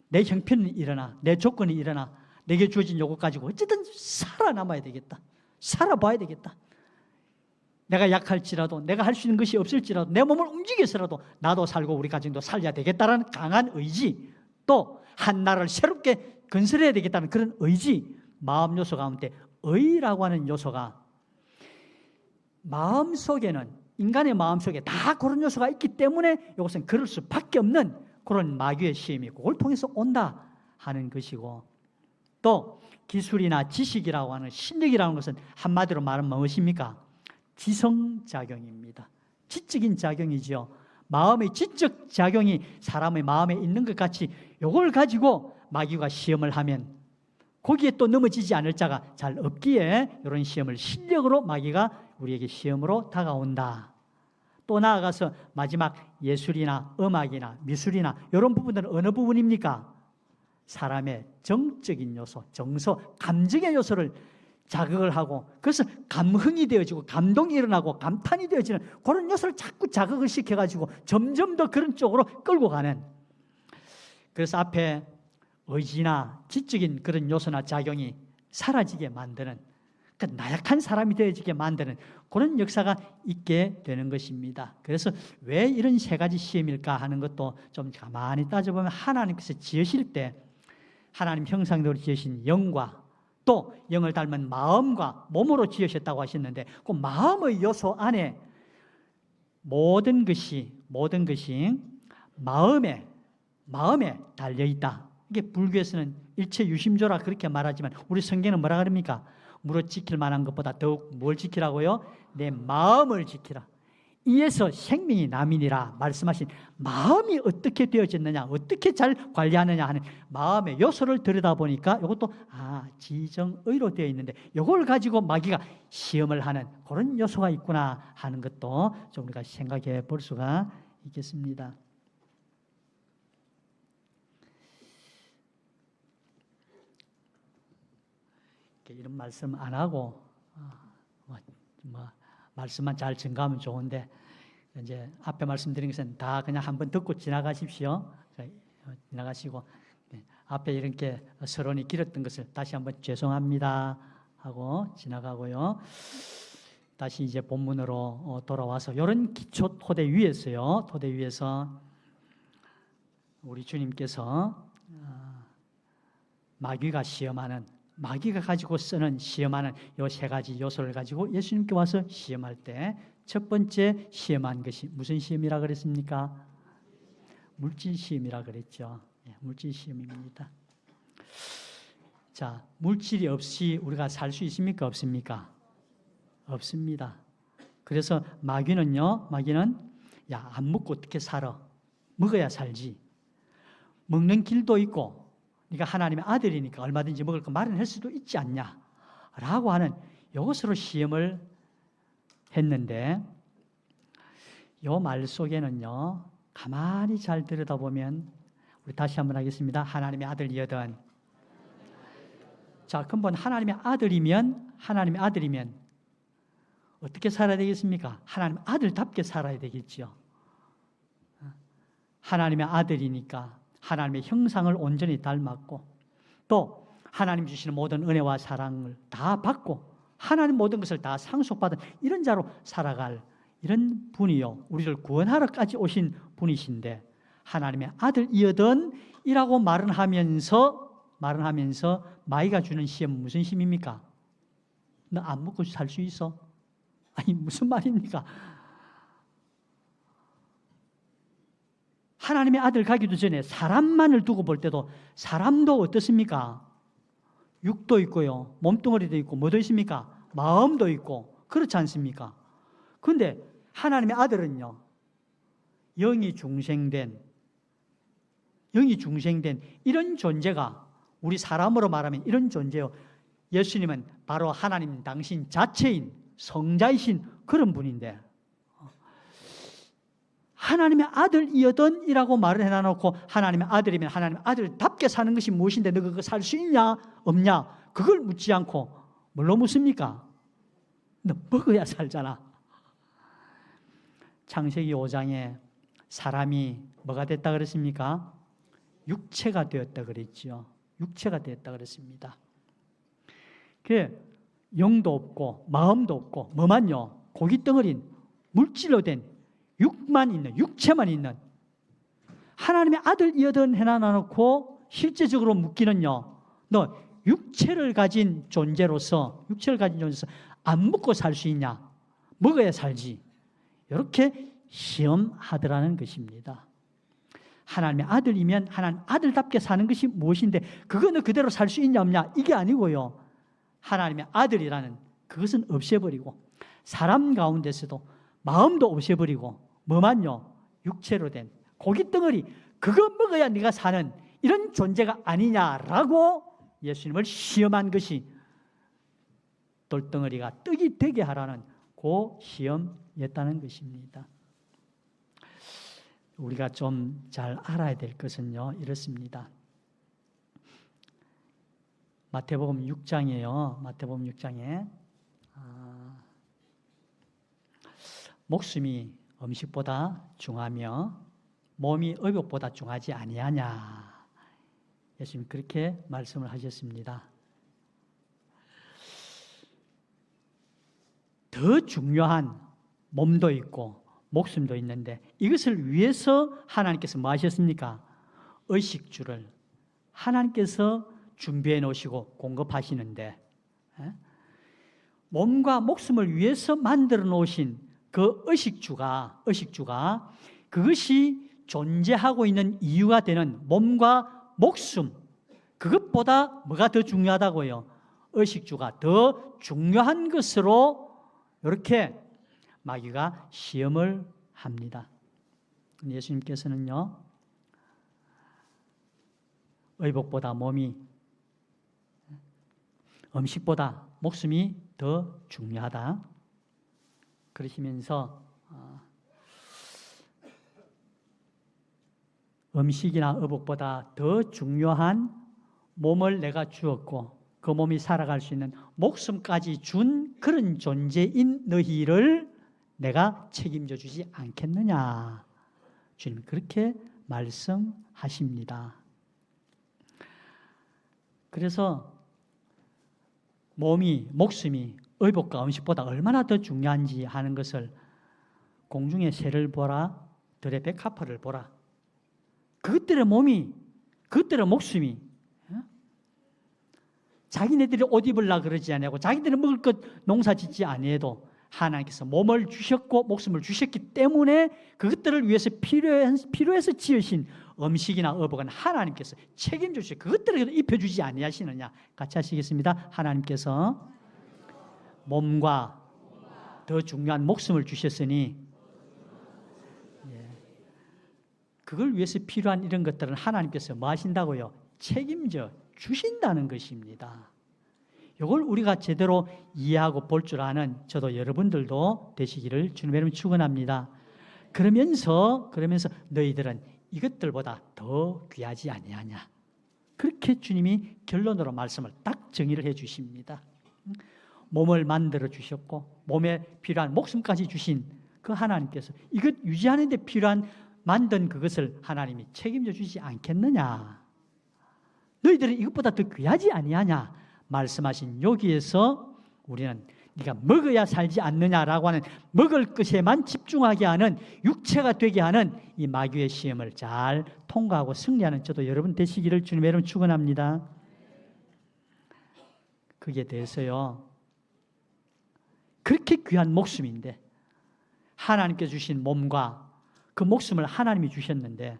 내 형편이 일어나, 내 조건이 일어나, 내게 주어진 요것 가지고 어쨌든 살아남아야 되겠다. 살아봐야 되겠다. 내가 약할지라도, 내가 할 수 있는 것이 없을지라도, 내 몸을 움직여서라도 나도 살고 우리 가정도 살려야 되겠다라는 강한 의지, 또 한 나라를 새롭게 건설해야 되겠다는 그런 의지, 마음 요소 가운데 의라고 하는 요소가 마음속에는, 인간의 마음속에 다 그런 요소가 있기 때문에 이것은 그럴 수밖에 없는 그런 마귀의 시험이 그걸 통해서 온다 하는 것이고, 또 기술이나 지식이라고 하는 실력이라는 것은 한마디로 말하면 무엇입니까? 지성작용입니다. 지적인 작용이죠. 마음의 지적 작용이 사람의 마음에 있는 것 같이 이걸 가지고 마귀가 시험을 하면 거기에 또 넘어지지 않을 자가 잘 없기에 이런 시험을 실력으로 마귀가 우리에게 시험으로 다가온다. 또 나아가서 마지막 예술이나 음악이나 미술이나 이런 부분들은 어느 부분입니까? 사람의 정적인 요소, 정서, 감정의 요소를 자극을 하고, 그래서 감흥이 되어지고 감동이 일어나고 감탄이 되어지는 그런 요소를 자꾸 자극을 시켜가지고 점점 더 그런 쪽으로 끌고 가는, 그래서 앞에 의지나 지적인 그런 요소나 작용이 사라지게 만드는, 그러니까 나약한 사람이 되어지게 만드는 그런 역사가 있게 되는 것입니다. 그래서 왜 이런 세 가지 시험일까 하는 것도 좀 가만히 따져보면, 하나님께서 지으실 때 하나님 형상대로 지으신 영과 또 영을 닮은 마음과 몸으로 지으셨다고 하셨는데, 그 마음의 요소 안에 모든 것이 마음에 달려있다. 이게 불교에서는 일체 유심조라 그렇게 말하지만 우리 성경은 뭐라 그럽니까? 무릇 지킬 만한 것보다 더욱 뭘 지키라고요? 내 마음을 지키라. 이에서 생명이 남이니라 말씀하신 마음이 어떻게 되어졌느냐, 어떻게 잘 관리하느냐 하는 마음의 요소를 들여다보니까 이것도 지정의로 되어 있는데, 이걸 가지고 마귀가 시험을 하는 그런 요소가 있구나 하는 것도 좀 우리가 생각해 볼 수가 있겠습니다. 이런 말씀 안 하고 말씀만 잘 증가하면 좋은데, 이제 앞에 말씀드린 것은 다 그냥 한번 듣고 지나가십시오. 지나가시고 앞에 이렇게 서론이 길었던 것을 다시 한번 죄송합니다 하고 지나가고요. 다시 이제 본문으로 돌아와서 이런 기초 토대 위에서요. 토대 위에서 우리 주님께서 마귀가 시험하는, 마귀가 가지고 쓰는 시험하는 이 세 가지 요소를 가지고 예수님께 와서 시험할 때 첫 번째 시험한 것이 무슨 시험이라 그랬습니까? 물질 시험이라 그랬죠. 물질 시험입니다. 자, 물질이 없이 우리가 살 수 있습니까? 없습니까? 없습니다. 그래서 마귀는 야, 안 먹고 어떻게 살아? 먹어야 살지. 먹는 길도 있고, 네가 하나님의 아들이니까 얼마든지 먹을 거 마련할 수도 있지 않냐? 라고 하는 이것으로 시험을 했는데, 이 말 속에는요, 가만히 잘 들여다보면, 우리 다시 한번 하겠습니다. 하나님의 아들이여든. 자, 근본 하나님의 아들이면 어떻게 살아야 되겠습니까? 하나님의 아들답게 살아야 되겠지요. 하나님의 아들이니까 하나님의 형상을 온전히 닮았고, 또 하나님 주시는 모든 은혜와 사랑을 다 받고 하나님 모든 것을 다 상속받은 이런 자로 살아갈 이런 분이요, 우리를 구원하러까지 오신 분이신데, 하나님의 아들이여든 이라고 말은 하면서 마귀가 주는 시험은 무슨 시험입니까? 너 안 먹고 살 수 있어? 아니, 무슨 말입니까? 하나님의 아들 가기도 전에 사람만을 두고 볼 때도 사람도 어떻습니까? 육도 있고요, 몸뚱어리도 있고, 뭐도 있습니까? 마음도 있고, 그렇지 않습니까? 그런데 하나님의 아들은요, 영이 중생된 이런 존재가, 우리 사람으로 말하면 이런 존재요. 예수님은 바로 하나님 당신 자체인 성자이신 그런 분인데, 하나님의 아들이여든 이라고 말을 해놔놓고, 하나님의 아들이면 하나님의 아들답게 사는 것이 무엇인데 너 그거 살 수 있냐 없냐 그걸 묻지 않고 뭘로 묻습니까? 너 먹어야 살잖아. 창세기 5장에 사람이 뭐가 됐다 그랬습니까? 육체가 되었다 그랬죠. 육체가 되었다 그랬습니다. 그 영도 없고 마음도 없고 뭐만요? 고기 덩어린 물질로 된 육만 있는, 육체만 있는 하나님의 아들이어든 해놔놓고 실제적으로 묻기는요, 너 육체를 가진 존재로서 안 먹고 살 수 있냐? 먹어야 살지. 이렇게 시험하더라는 것입니다. 하나님의 아들이면 하나님 아들답게 사는 것이 무엇인데 그거는 그대로 살 수 있냐 없냐? 이게 아니고요. 하나님의 아들이라는 그것은 없애버리고 사람 가운데서도 마음도 없애버리고 뭐만요? 육체로 된 고깃덩어리 그거 먹어야 네가 사는 이런 존재가 아니냐라고 예수님을 시험한 것이 돌덩어리가 떡이 되게 하라는 그 시험이었다는 것입니다. 우리가 좀 잘 알아야 될 것은요, 이렇습니다. 마태복음 6장이에요. 마태복음 6장에 목숨이 음식보다 중하며 몸이 의복보다 중하지 아니하냐. 예수님 그렇게 말씀을 하셨습니다. 더 중요한 몸도 있고 목숨도 있는데 이것을 위해서 하나님께서 뭐 하셨습니까? 의식주를 하나님께서 준비해 놓으시고 공급하시는데 몸과 목숨을 위해서 만들어 놓으신 그 의식주가 그것이 존재하고 있는 이유가 되는 몸과 목숨 그것보다 뭐가 더 중요하다고요? 의식주가 더 중요한 것으로 이렇게 마귀가 시험을 합니다. 예수님께서는요, 의복보다 몸이 음식보다 목숨이 더 중요하다. 그러시면서 음식이나 의복보다 더 중요한 몸을 내가 주었고 그 몸이 살아갈 수 있는 목숨까지 준 그런 존재인 너희를 내가 책임져 주지 않겠느냐. 주님 그렇게 말씀하십니다. 그래서 몸이, 목숨이 의복과 음식보다 얼마나 더 중요한지 하는 것을 공중의 새를 보라, 들의 백합화를 보라. 그것들의 몸이, 그것들의 목숨이 자기네들이 옷 입으려고 그러지 아니하고 자기들이 먹을 것 농사 짓지 아니해도 하나님께서 몸을 주셨고 목숨을 주셨기 때문에 그것들을 위해서 필요해서 지으신 음식이나 의복은 하나님께서 책임져 주시고 그것들을 입혀주지 아니하시느냐. 같이 하시겠습니다. 하나님께서 몸과 더 중요한 목숨을 주셨으니 그걸 위해서 필요한 이런 것들은 하나님께서 뭐 하신다고요? 책임져 주신다는 것입니다. 이걸 우리가 제대로 이해하고 볼 줄 아는 저도 여러분들도 되시기를 주님의 이름으로 축원합니다. 그러면서 너희들은 이것들보다 더 귀하지 아니하냐. 그렇게 주님이 결론으로 말씀을 딱 정의를 해 주십니다. 몸을 만들어 주셨고 몸에 필요한 목숨까지 주신 그 하나님께서 이것 유지하는 데 필요한 만든 그것을 하나님이 책임져 주지 않겠느냐. 너희들은 이것보다 더 귀하지 아니하냐 말씀하신 여기에서 우리는 네가 먹어야 살지 않느냐라고 하는 먹을 것에만 집중하게 하는 육체가 되게 하는 이 마귀의 시험을 잘 통과하고 승리하는 저도 여러분 되시기를 주님의 이름으로 축원합니다. 그게 대해서요, 그렇게 귀한 목숨인데 하나님께 주신 몸과 그 목숨을 하나님이 주셨는데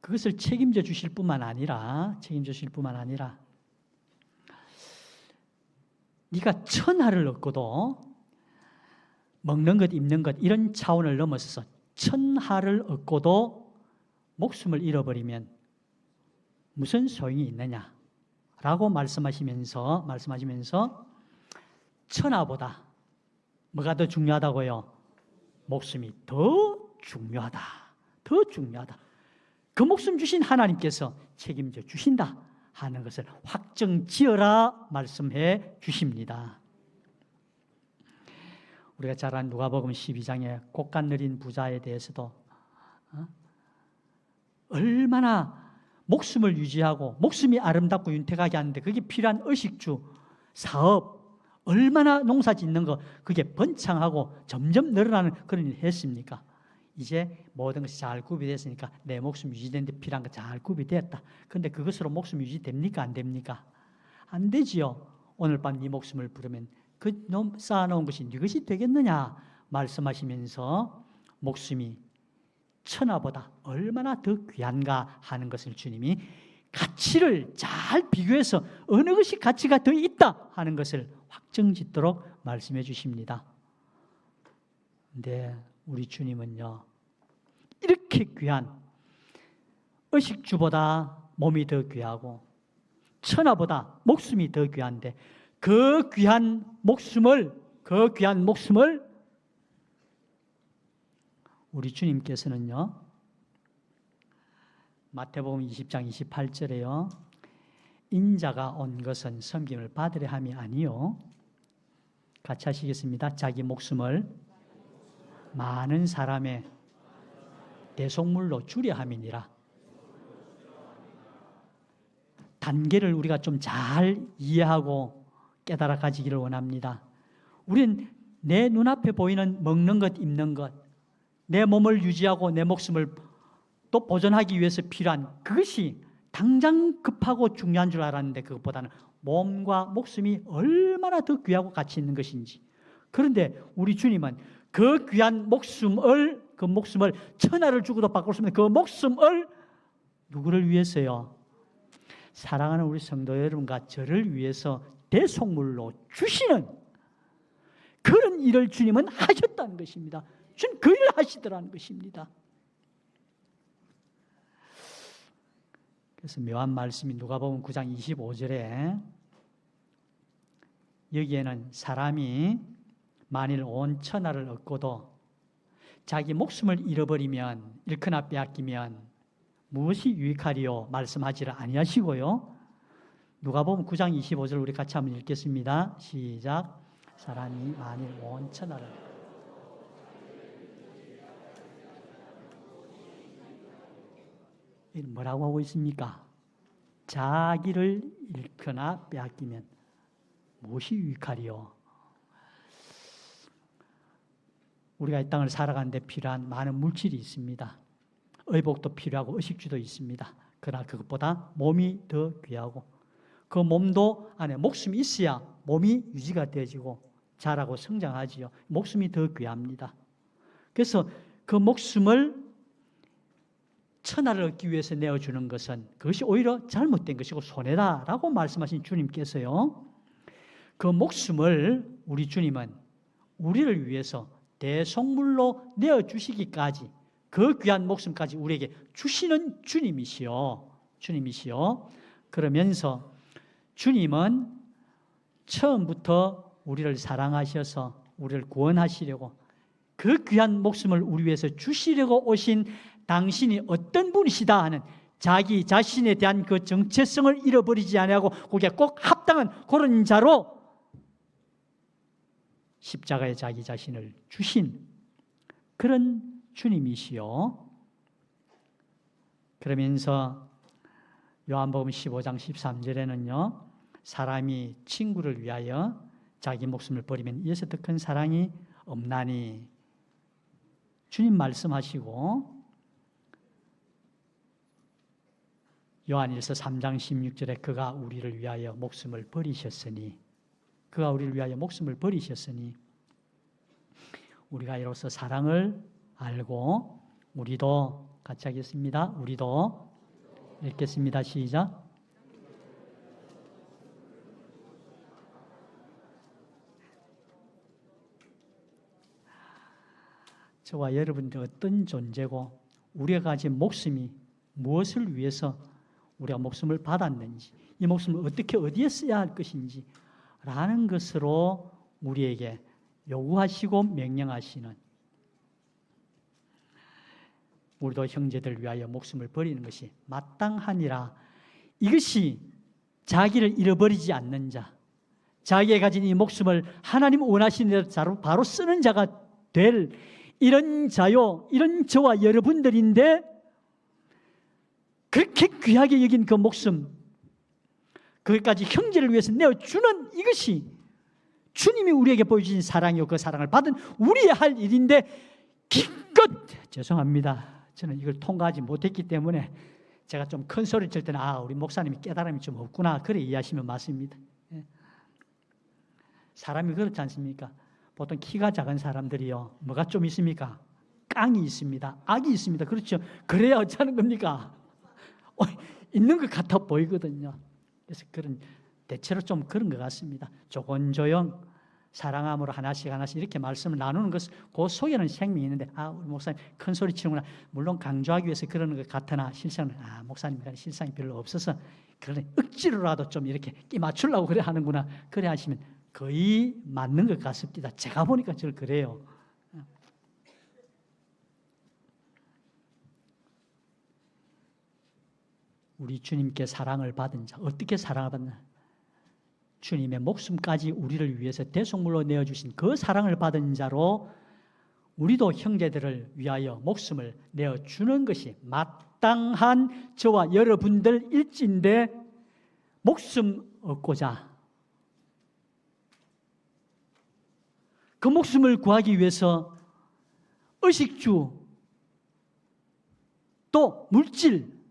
그것을 책임져 주실 뿐만 아니라 네가 천하를 얻고도 먹는 것, 입는 것 이런 차원을 넘어서서 천하를 얻고도 목숨을 잃어버리면 무슨 소용이 있느냐라고 말씀하시면서 천하보다 뭐가 더 중요하다고요? 목숨이 더 중요하다. 그 목숨 주신 하나님께서 책임져 주신다 하는 것을 확정지어라 말씀해 주십니다. 우리가 잘 아는 누가복음 12장의 곡간 느린 부자에 대해서도 얼마나 목숨을 유지하고 목숨이 아름답고 윤택하게 하는데 그게 필요한 의식주, 사업, 얼마나 농사 짓는 거 그게 번창하고 점점 늘어나는 그런 일을 했습니까? 이제 모든 것이 잘 구비됐으니까 내 목숨 유지되는데 필요한 거 잘 구비되었다. 그런데 그것으로 목숨 유지됩니까? 안 됩니까? 안 되지요. 오늘 밤 네 목숨을 부르면 그 쌓아놓은 것이 네 것이 되겠느냐 말씀하시면서 목숨이 천하보다 얼마나 더 귀한가 하는 것을 주님이 가치를 잘 비교해서 어느 것이 가치가 더 있다 하는 것을 확정짓도록 말씀해 주십니다. 근데 우리 주님은요, 이렇게 귀한 의식주보다 몸이 더 귀하고 천하보다 목숨이 더 귀한데 그 귀한 목숨을 우리 주님께서는요, 마태복음 20장 28절에요, 인자가 온 것은 섬김을 받으려 함이 아니요, 같이 하시겠습니다. 자기 목숨을 많은 사람의 대속물로 주려 함이니라. 단계를 우리가 좀 잘 이해하고 깨달아 가지기를 원합니다. 우리는 내 눈앞에 보이는 먹는 것, 입는 것, 내 몸을 유지하고 내 목숨을 또 보존하기 위해서 필요한 그것이 당장 급하고 중요한 줄 알았는데 그것보다는 몸과 목숨이 얼마나 더 귀하고 가치 있는 것인지. 그런데 우리 주님은 그 귀한 목숨을 천하를 주고도 바꿀 수 없는 그 목숨을 누구를 위해서요? 사랑하는 우리 성도 여러분과 저를 위해서 대속물로 주시는 그런 일을 주님은 하셨다는 것입니다. 주님 그 일을 하시더라는 것입니다. 그래서 묘한 말씀이 누가복음 9장 25절에 여기에는 사람이 만일 온 천하를 얻고도 자기 목숨을 잃어버리면, 잃거나 빼앗기면 무엇이 유익하리요 말씀하지를 아니하시고요. 누가복음 9장 25절 우리 같이 한번 읽겠습니다. 시작. 사람이 만일 온 천하를 뭐라고 하고 있습니까? 자기를 잃거나 빼앗기면 무엇이 유익하리요? 우리가 이 땅을 살아가는데 필요한 많은 물질이 있습니다. 의복도 필요하고 의식주도 있습니다. 그러나 그것보다 몸이 더 귀하고 그 몸도 안에 목숨이 있어야 몸이 유지가 되어지고 자라고 성장하지요. 목숨이 더 귀합니다. 그래서 그 목숨을 천하를 얻기 위해서 내어주는 것은 그것이 오히려 잘못된 것이고 손해다라고 말씀하신 주님께서요, 그 목숨을 우리 주님은 우리를 위해서 대속물로 내어주시기까지 그 귀한 목숨까지 우리에게 주시는 주님이시요. 그러면서 주님은 처음부터 우리를 사랑하셔서 우리를 구원하시려고 그 귀한 목숨을 우리 위해서 주시려고 오신 당신이 어떤 분이시다 하는 자기 자신에 대한 그 정체성을 잃어버리지 아니하고 거기에 꼭 합당한 그런 자로 십자가에 자기 자신을 주신 그런 주님이시요. 그러면서 요한복음 15장 13절에는요, 사람이 친구를 위하여 자기 목숨을 버리면 이에서 더 큰 사랑이 없나니 주님 말씀하시고, 요한일서 3장 16절에 그가 우리를 위하여 목숨을 버리셨으니 우리가 이로써 사랑을 알고 우리도 같이 하겠습니다. 우리도 읽겠습니다. 시작. 저와 여러분들 어떤 존재고 우리가 가진 목숨이 무엇을 위해서 우리가 목숨을 받았는지, 이 목숨을 어떻게 어디에 써야 할 것인지 라는 것으로 우리에게 요구하시고 명령하시는, 우리도 형제들 위하여 목숨을 버리는 것이 마땅하니라. 이것이 자기를 잃어버리지 않는 자, 자기가 가진 이 목숨을 하나님 원하시는 대로 바로 쓰는 자가 될 이런 자요, 이런 저와 여러분들인데, 그렇게 귀하게 여긴 그 목숨, 그것까지 형제를 위해서 내어주는 이것이 주님이 우리에게 보여주신 사랑이요, 그 사랑을 받은 우리의 할 일인데, 기껏, 죄송합니다, 저는 이걸 통과하지 못했기 때문에 제가 좀 큰 소리 칠 때는 우리 목사님이 깨달음이 좀 없구나, 그래 이해하시면 맞습니다. 사람이 그렇지 않습니까? 보통 키가 작은 사람들이요, 뭐가 좀 있습니까? 깡이 있습니다, 악이 있습니다. 그렇죠? 그래야 어쩌는 겁니까? 있는 것 같아 보이거든요. 그래서 대체로 좀 그런 것 같습니다. 조곤조용 사랑함으로 하나씩 이렇게 말씀을 나누는 것, 그 속에는 생명이 있는데, 우리 목사님 큰 소리 치는구나. 물론 강조하기 위해서 그러는 것 같으나 실상은 목사님 실상이 별로 없어서 그러니 억지로라도 좀 이렇게 끼 맞추려고 그래 하는구나, 그래 하시면 거의 맞는 것 같습니다. 제가 보니까 저 그래요. 우리 주님께 사랑을 받은 자, 어떻게 사랑을 받나? 주님의 목숨까지 우리를 위해서 대속물로 내어주신 그 사랑을 받은 자로 우리도 형제들을 위하여 목숨을 내어주는 것이 마땅한 저와 여러분들 일진데, 목숨 얻고자 그 목숨을 구하기 위해서 의식주 또 물질,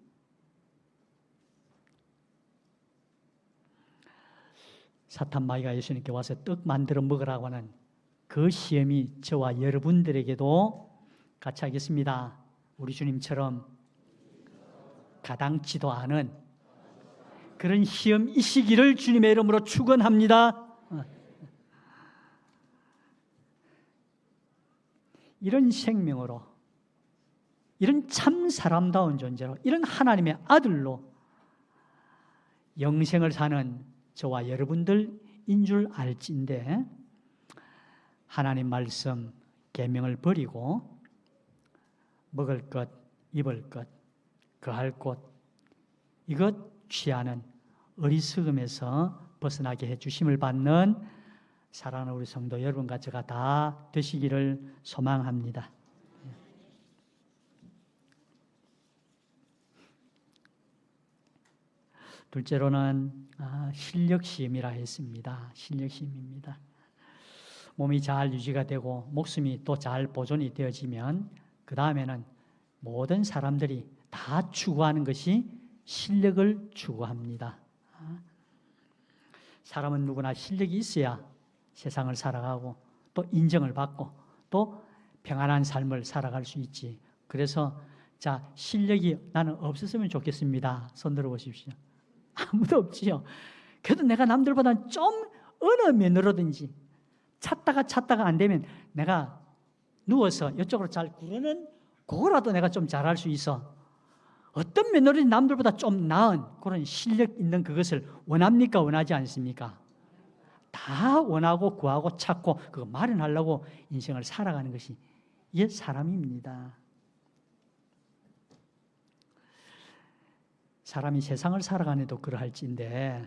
사탄 마귀가 예수님께 와서 떡 만들어 먹으라고 하는 그 시험이 저와 여러분들에게도 같이 하겠습니다. 우리 주님처럼 가당치도 않은 그런 시험이시기를 주님의 이름으로 축원합니다. 이런 생명으로, 이런 참 사람다운 존재로, 이런 하나님의 아들로 영생을 사는 저와 여러분들인 줄 알진데, 하나님 말씀 계명을 버리고 먹을 것, 입을 것, 거할 곳, 이것 취하는 어리석음에서 벗어나게 해주심을 받는 사랑하는 우리 성도 여러분과 제가 다 되시기를 소망합니다. 둘째로는 실력시험이라 했습니다. 실력시험입니다. 몸이 잘 유지가 되고 목숨이 또 잘 보존이 되어지면 그 다음에는 모든 사람들이 다 추구하는 것이 실력을 추구합니다. 사람은 누구나 실력이 있어야 세상을 살아가고 또 인정을 받고 또 평안한 삶을 살아갈 수 있지. 그래서 실력이 나는 없었으면 좋겠습니다. 손 들어보십시오. 아무도 없지요. 그래도 내가 남들보다 좀 어느 면으로든지 찾다가 안 되면 내가 누워서 이쪽으로 잘 구르는 그거라도 내가 좀 잘할 수 있어. 어떤 면으로든지 남들보다 좀 나은 그런 실력 있는 그것을 원합니까? 원하지 않습니까? 다 원하고 구하고 찾고 그거 마련하려고 인생을 살아가는 것이 이게 사람입니다. 사람이 세상을 살아가는데도 그러할진데,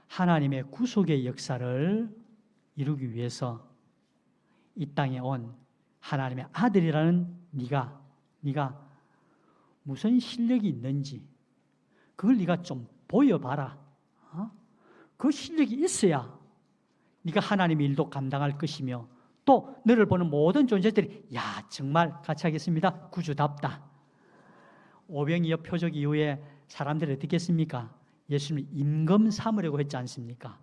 하나님의 구속의 역사를 이루기 위해서 이 땅에 온 하나님의 아들이라는 네가 무슨 실력이 있는지 그걸 네가 좀 보여봐라. 그 실력이 있어야 네가 하나님의 일도 감당할 것이며 또 너를 보는 모든 존재들이 정말 같이 하겠습니다. 구주답다. 오병이어 표적 이후에 사람들이 어떻게 했습니까? 예수님을 임금 삼으려고 했지 않습니까?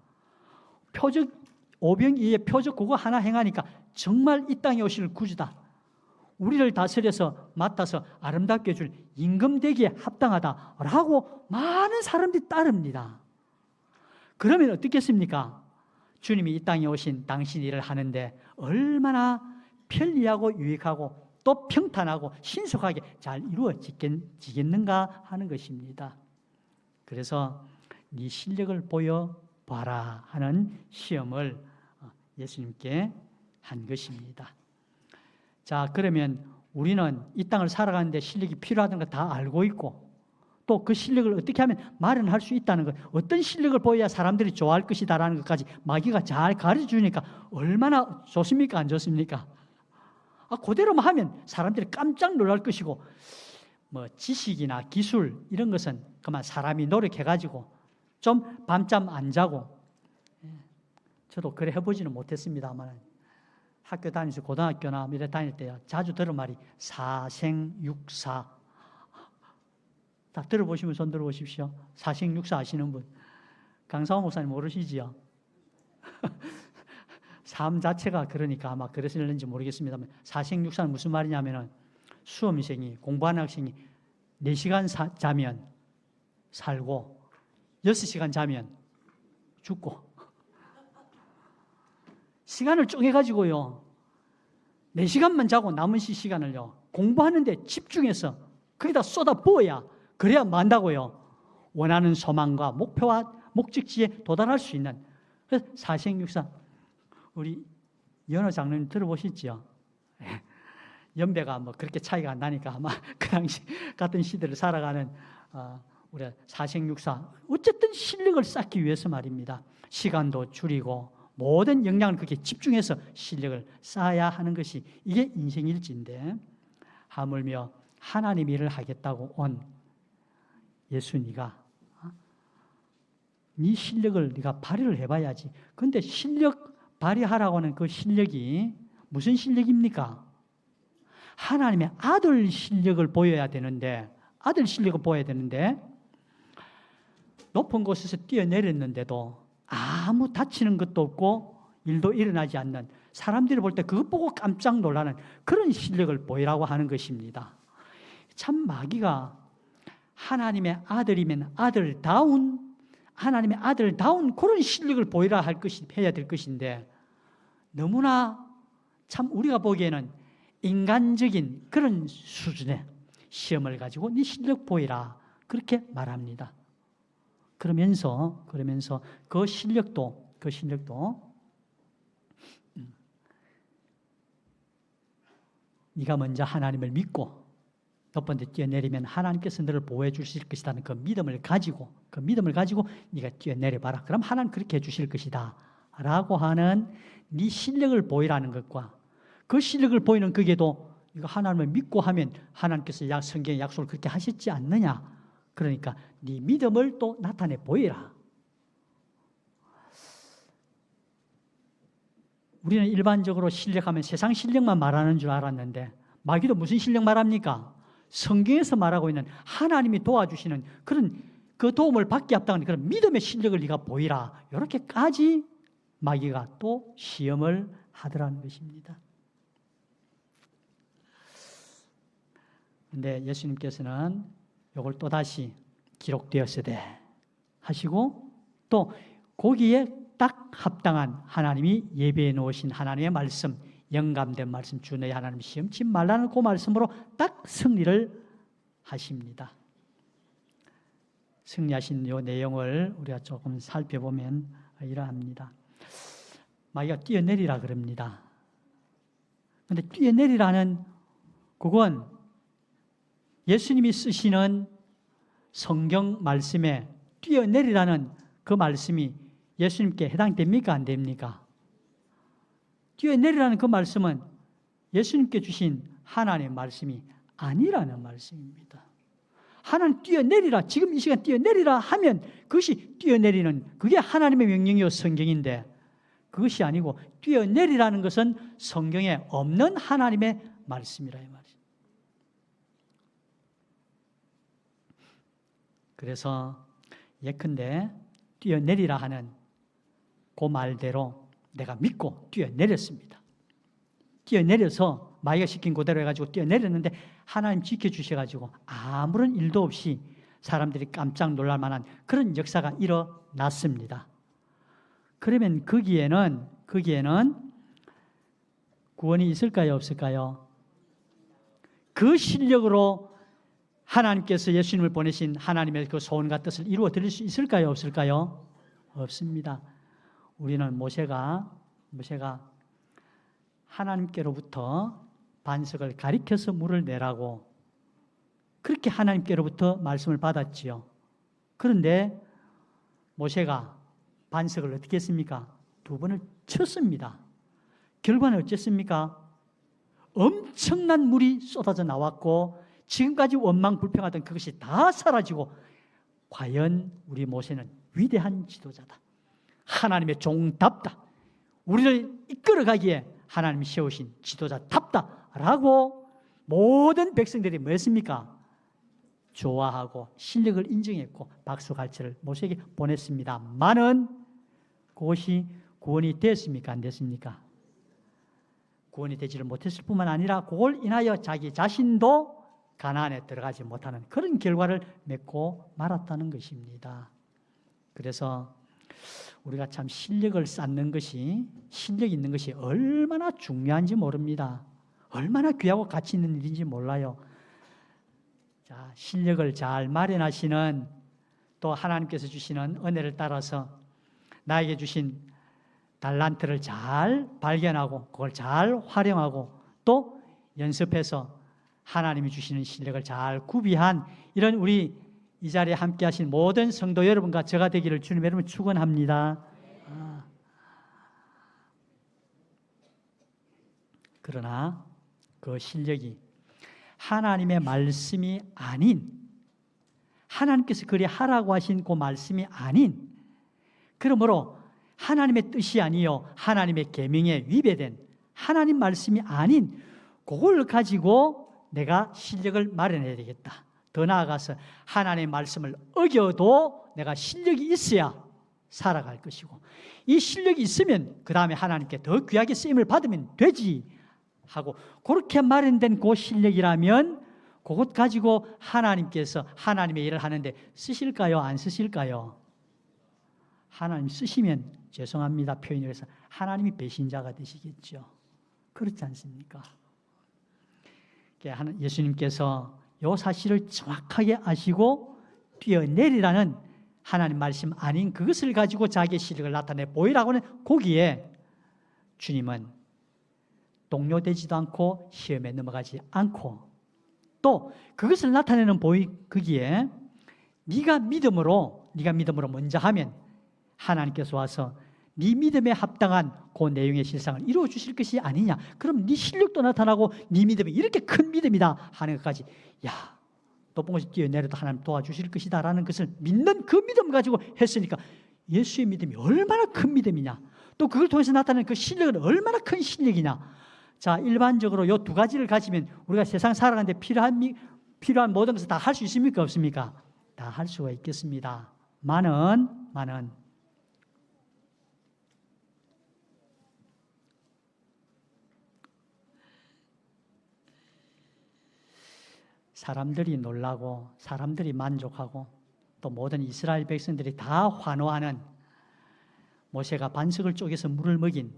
오병이어의 표적 그거 하나 행하니까 정말 이 땅에 오실 구주다, 우리를 다스려서 맡아서 아름답게 해줄 임금 되기에 합당하다라고 많은 사람들이 따릅니다. 그러면 어떻겠습니까? 주님이 이 땅에 오신 당신 일을 하는데 얼마나 편리하고 유익하고 또 평탄하고 신속하게 잘 이루어지겠는가 하는 것입니다. 그래서 네 실력을 보여봐라 하는 시험을 예수님께 한 것입니다. 그러면 우리는 이 땅을 살아가는데 실력이 필요하다는 거 다 알고 있고 또 그 실력을 어떻게 하면 마련할 수 있다는 것, 어떤 실력을 보여야 사람들이 좋아할 것이다라는 것까지 마귀가 잘 가르쳐 주니까 얼마나 좋습니까? 안 좋습니까? 그대로만 하면 사람들이 깜짝 놀랄 것이고, 뭐 지식이나 기술 이런 것은 그만 사람이 노력해가지고 좀 밤잠 안 자고, 저도 그래 해보지는 못했습니다만 학교 다니면서 고등학교나 이래 다닐 때 자주 들은 말이 사생육사. 다 들어보시면 손 들어보십시오. 사생육사 아시는 분. 강사호 목사님 모르시지요? 삶 자체가 그러니까 아마 그랬을는지 모르겠습니다만, 사생육사는 무슨 말이냐면은 수험생이, 공부하는 학생이 4시간 자면 살고 6시간 자면 죽고, 시간을 쪼개가지고요 4시간만 자고 나머지 시간을요 공부하는데 집중해서 거기다 쏟아 부어야, 그래야 만다고요 원하는 소망과 목표와 목적지에 도달할 수 있는. 그래서 사생육사, 우리 연호 장로님 들어보셨지요? 연배가 뭐 그렇게 차이가 안 나니까 아마 그 당시 같은 시대를 살아가는 우리 사생육사, 어쨌든 실력을 쌓기 위해서 말입니다. 시간도 줄이고 모든 역량을 그렇게 집중해서 실력을 쌓아야 하는 것이 이게 인생일지인데, 하물며 하나님 일을 하겠다고 온 예수니가 네 실력을 네가 발휘를 해봐야지. 그런데 실력 발휘하라고 하는 그 실력이 무슨 실력입니까? 하나님의 아들 실력을 보여야 되는데, 아들 실력을 보여야 되는데 높은 곳에서 뛰어내렸는데도 아무 다치는 것도 없고 일도 일어나지 않는, 사람들이 볼 때 그것 보고 깜짝 놀라는 그런 실력을 보이라고 하는 것입니다. 참 마귀가 하나님의 아들이면 아들다운, 하나님의 아들다운 그런 실력을 보이라 할 것이, 해야 될 것인데, 너무나 참 우리가 보기에는 인간적인 그런 수준의 시험을 가지고 네 실력 보이라 그렇게 말합니다. 그러면서 그 실력도 네가 먼저 하나님을 믿고 몇 번째 뛰어내리면 하나님께서 너를 보호해 주실 것이라는 그 믿음을 가지고 네가 뛰어내려봐라. 그럼 하나님 그렇게 해주실 것이다 라고 하는 네 실력을 보이라는 것과, 그 실력을 보이는 그게도 이거 하나님을 믿고 하면 하나님께서 성경에 약속을 그렇게 하셨지 않느냐, 그러니까 네 믿음을 또 나타내 보이라. 우리는 일반적으로 실력하면 세상 실력만 말하는 줄 알았는데, 마귀도 무슨 실력 말합니까? 성경에서 말하고 있는 하나님이 도와주시는 그런 그 도움을 받기 합당한 그런 믿음의 실력을 네가 보이라, 이렇게까지 마귀가 또 시험을 하더라는 것입니다. 그런데 예수님께서는 이걸 또다시 기록되었으되 하시고, 또 거기에 딱 합당한 하나님이 예배해 놓으신 하나님의 말씀, 영감된 말씀, 주 너희 하나님 시험치 말라는 그 말씀으로 딱 승리를 하십니다. 승리하신 이 내용을 우리가 조금 살펴보면 이러합니다. 마귀가 뛰어내리라 그럽니다. 그런데 뛰어내리라는 그건 예수님이 쓰시는 성경 말씀에 뛰어내리라는 그 말씀이 예수님께 해당됩니까? 안 됩니까? 뛰어내리라는 그 말씀은 예수님께 주신 하나님의 말씀이 아니라는 말씀입니다. 하나님 뛰어내리라, 지금 이 시간 뛰어내리라 하면 그것이 뛰어내리는, 그게 하나님의 명령이요 성경인데, 그것이 아니고 뛰어내리라는 것은 성경에 없는 하나님의 말씀이라 이 말이죠. 그래서 예컨대 뛰어내리라 하는 그 말대로 내가 믿고 뛰어내렸습니다. 뛰어내려서 마귀가 시킨 그대로 해가지고 뛰어내렸는데 하나님 지켜주셔가지고 아무런 일도 없이 사람들이 깜짝 놀랄 만한 그런 역사가 일어났습니다. 그러면 거기에는 구원이 있을까요? 없을까요? 그 실력으로 하나님께서 예수님을 보내신 하나님의 그 소원과 뜻을 이루어 드릴 수 있을까요? 없을까요? 없습니다. 우리는 모세가 하나님께로부터 반석을 가리켜서 물을 내라고 그렇게 하나님께로부터 말씀을 받았지요. 그런데 모세가 반석을 어떻게 했습니까? 2번을 쳤습니다. 결과는 어쨌습니까? 엄청난 물이 쏟아져 나왔고 지금까지 원망불평하던 그것이 다 사라지고 과연 우리 모세는 위대한 지도자다. 하나님의 종답다. 우리를 이끌어가기에 하나님이 세우신 지도자답다라고 모든 백성들이 뭐 했습니까? 좋아하고 실력을 인정했고 박수갈채를 모세에게 보냈습니다만은 그것이 구원이 됐습니까? 안 됐습니까? 구원이 되지를 못했을 뿐만 아니라 그걸 인하여 자기 자신도 가나안에 들어가지 못하는 그런 결과를 맺고 말았다는 것입니다. 그래서 우리가 참 실력을 쌓는 것이, 실력 있는 것이 얼마나 중요한지 모릅니다. 얼마나 귀하고 가치 있는 일인지 몰라요. 자, 실력을 잘 마련하시는, 또 하나님께서 주시는 은혜를 따라서 나에게 주신 달란트를 잘 발견하고 그걸 잘 활용하고 또 연습해서 하나님이 주시는 실력을 잘 구비한 이런 우리 이 자리에 함께 하신 모든 성도 여러분과 저가 되기를 주님의 이름으로 축원합니다. 그러나 그 실력이 하나님의 말씀이 아닌, 하나님께서 그리 하라고 하신 그 말씀이 아닌, 그러므로 하나님의 뜻이 아니요 하나님의 계명에 위배된 하나님 말씀이 아닌 그걸 가지고 내가 실력을 마련해야 되겠다. 더 나아가서 하나님의 말씀을 어겨도 내가 실력이 있어야 살아갈 것이고, 이 실력이 있으면 그 다음에 하나님께 더 귀하게 쓰임을 받으면 되지 하고, 그렇게 마련된 그 실력이라면 그것 가지고 하나님께서 하나님의 일을 하는데 쓰실까요? 안 쓰실까요? 하나님 쓰시면 죄송합니다 표현을 해서 하나님이 배신자가 되시겠죠. 그렇지 않습니까? 예수님께서 이 사실을 정확하게 아시고 뛰어내리라는 하나님 말씀 아닌 그것을 가지고 자기의 실력을 나타내 보이라고 하는 거기에 주님은 동요되지도 않고 시험에 넘어가지 않고 또 그것을 나타내는 거기에 네가 믿음으로 먼저 하면 하나님께서 와서 네 믿음에 합당한 그 내용의 실상을 이루어 주실 것이 아니냐. 그럼 네 실력도 나타나고 네 믿음이 이렇게 큰 믿음이다 하는 것까지, 야, 높은 곳에 뛰어내려도 하나님 도와주실 것이다 라는 것을 믿는 그 믿음 가지고 했으니까 예수의 믿음이 얼마나 큰 믿음이냐, 또 그걸 통해서 나타나는 그 실력은 얼마나 큰 실력이냐. 자, 일반적으로 이 2가지를 가지면 우리가 세상 살아가는데 필요한 모든 것을 다 할 수 있습니까? 없습니까? 다 할 수가 있겠습니다. 많은 사람들이 놀라고 사람들이 만족하고 또 모든 이스라엘 백성들이 다 환호하는 모세가 반석을 쪼개서 물을 먹인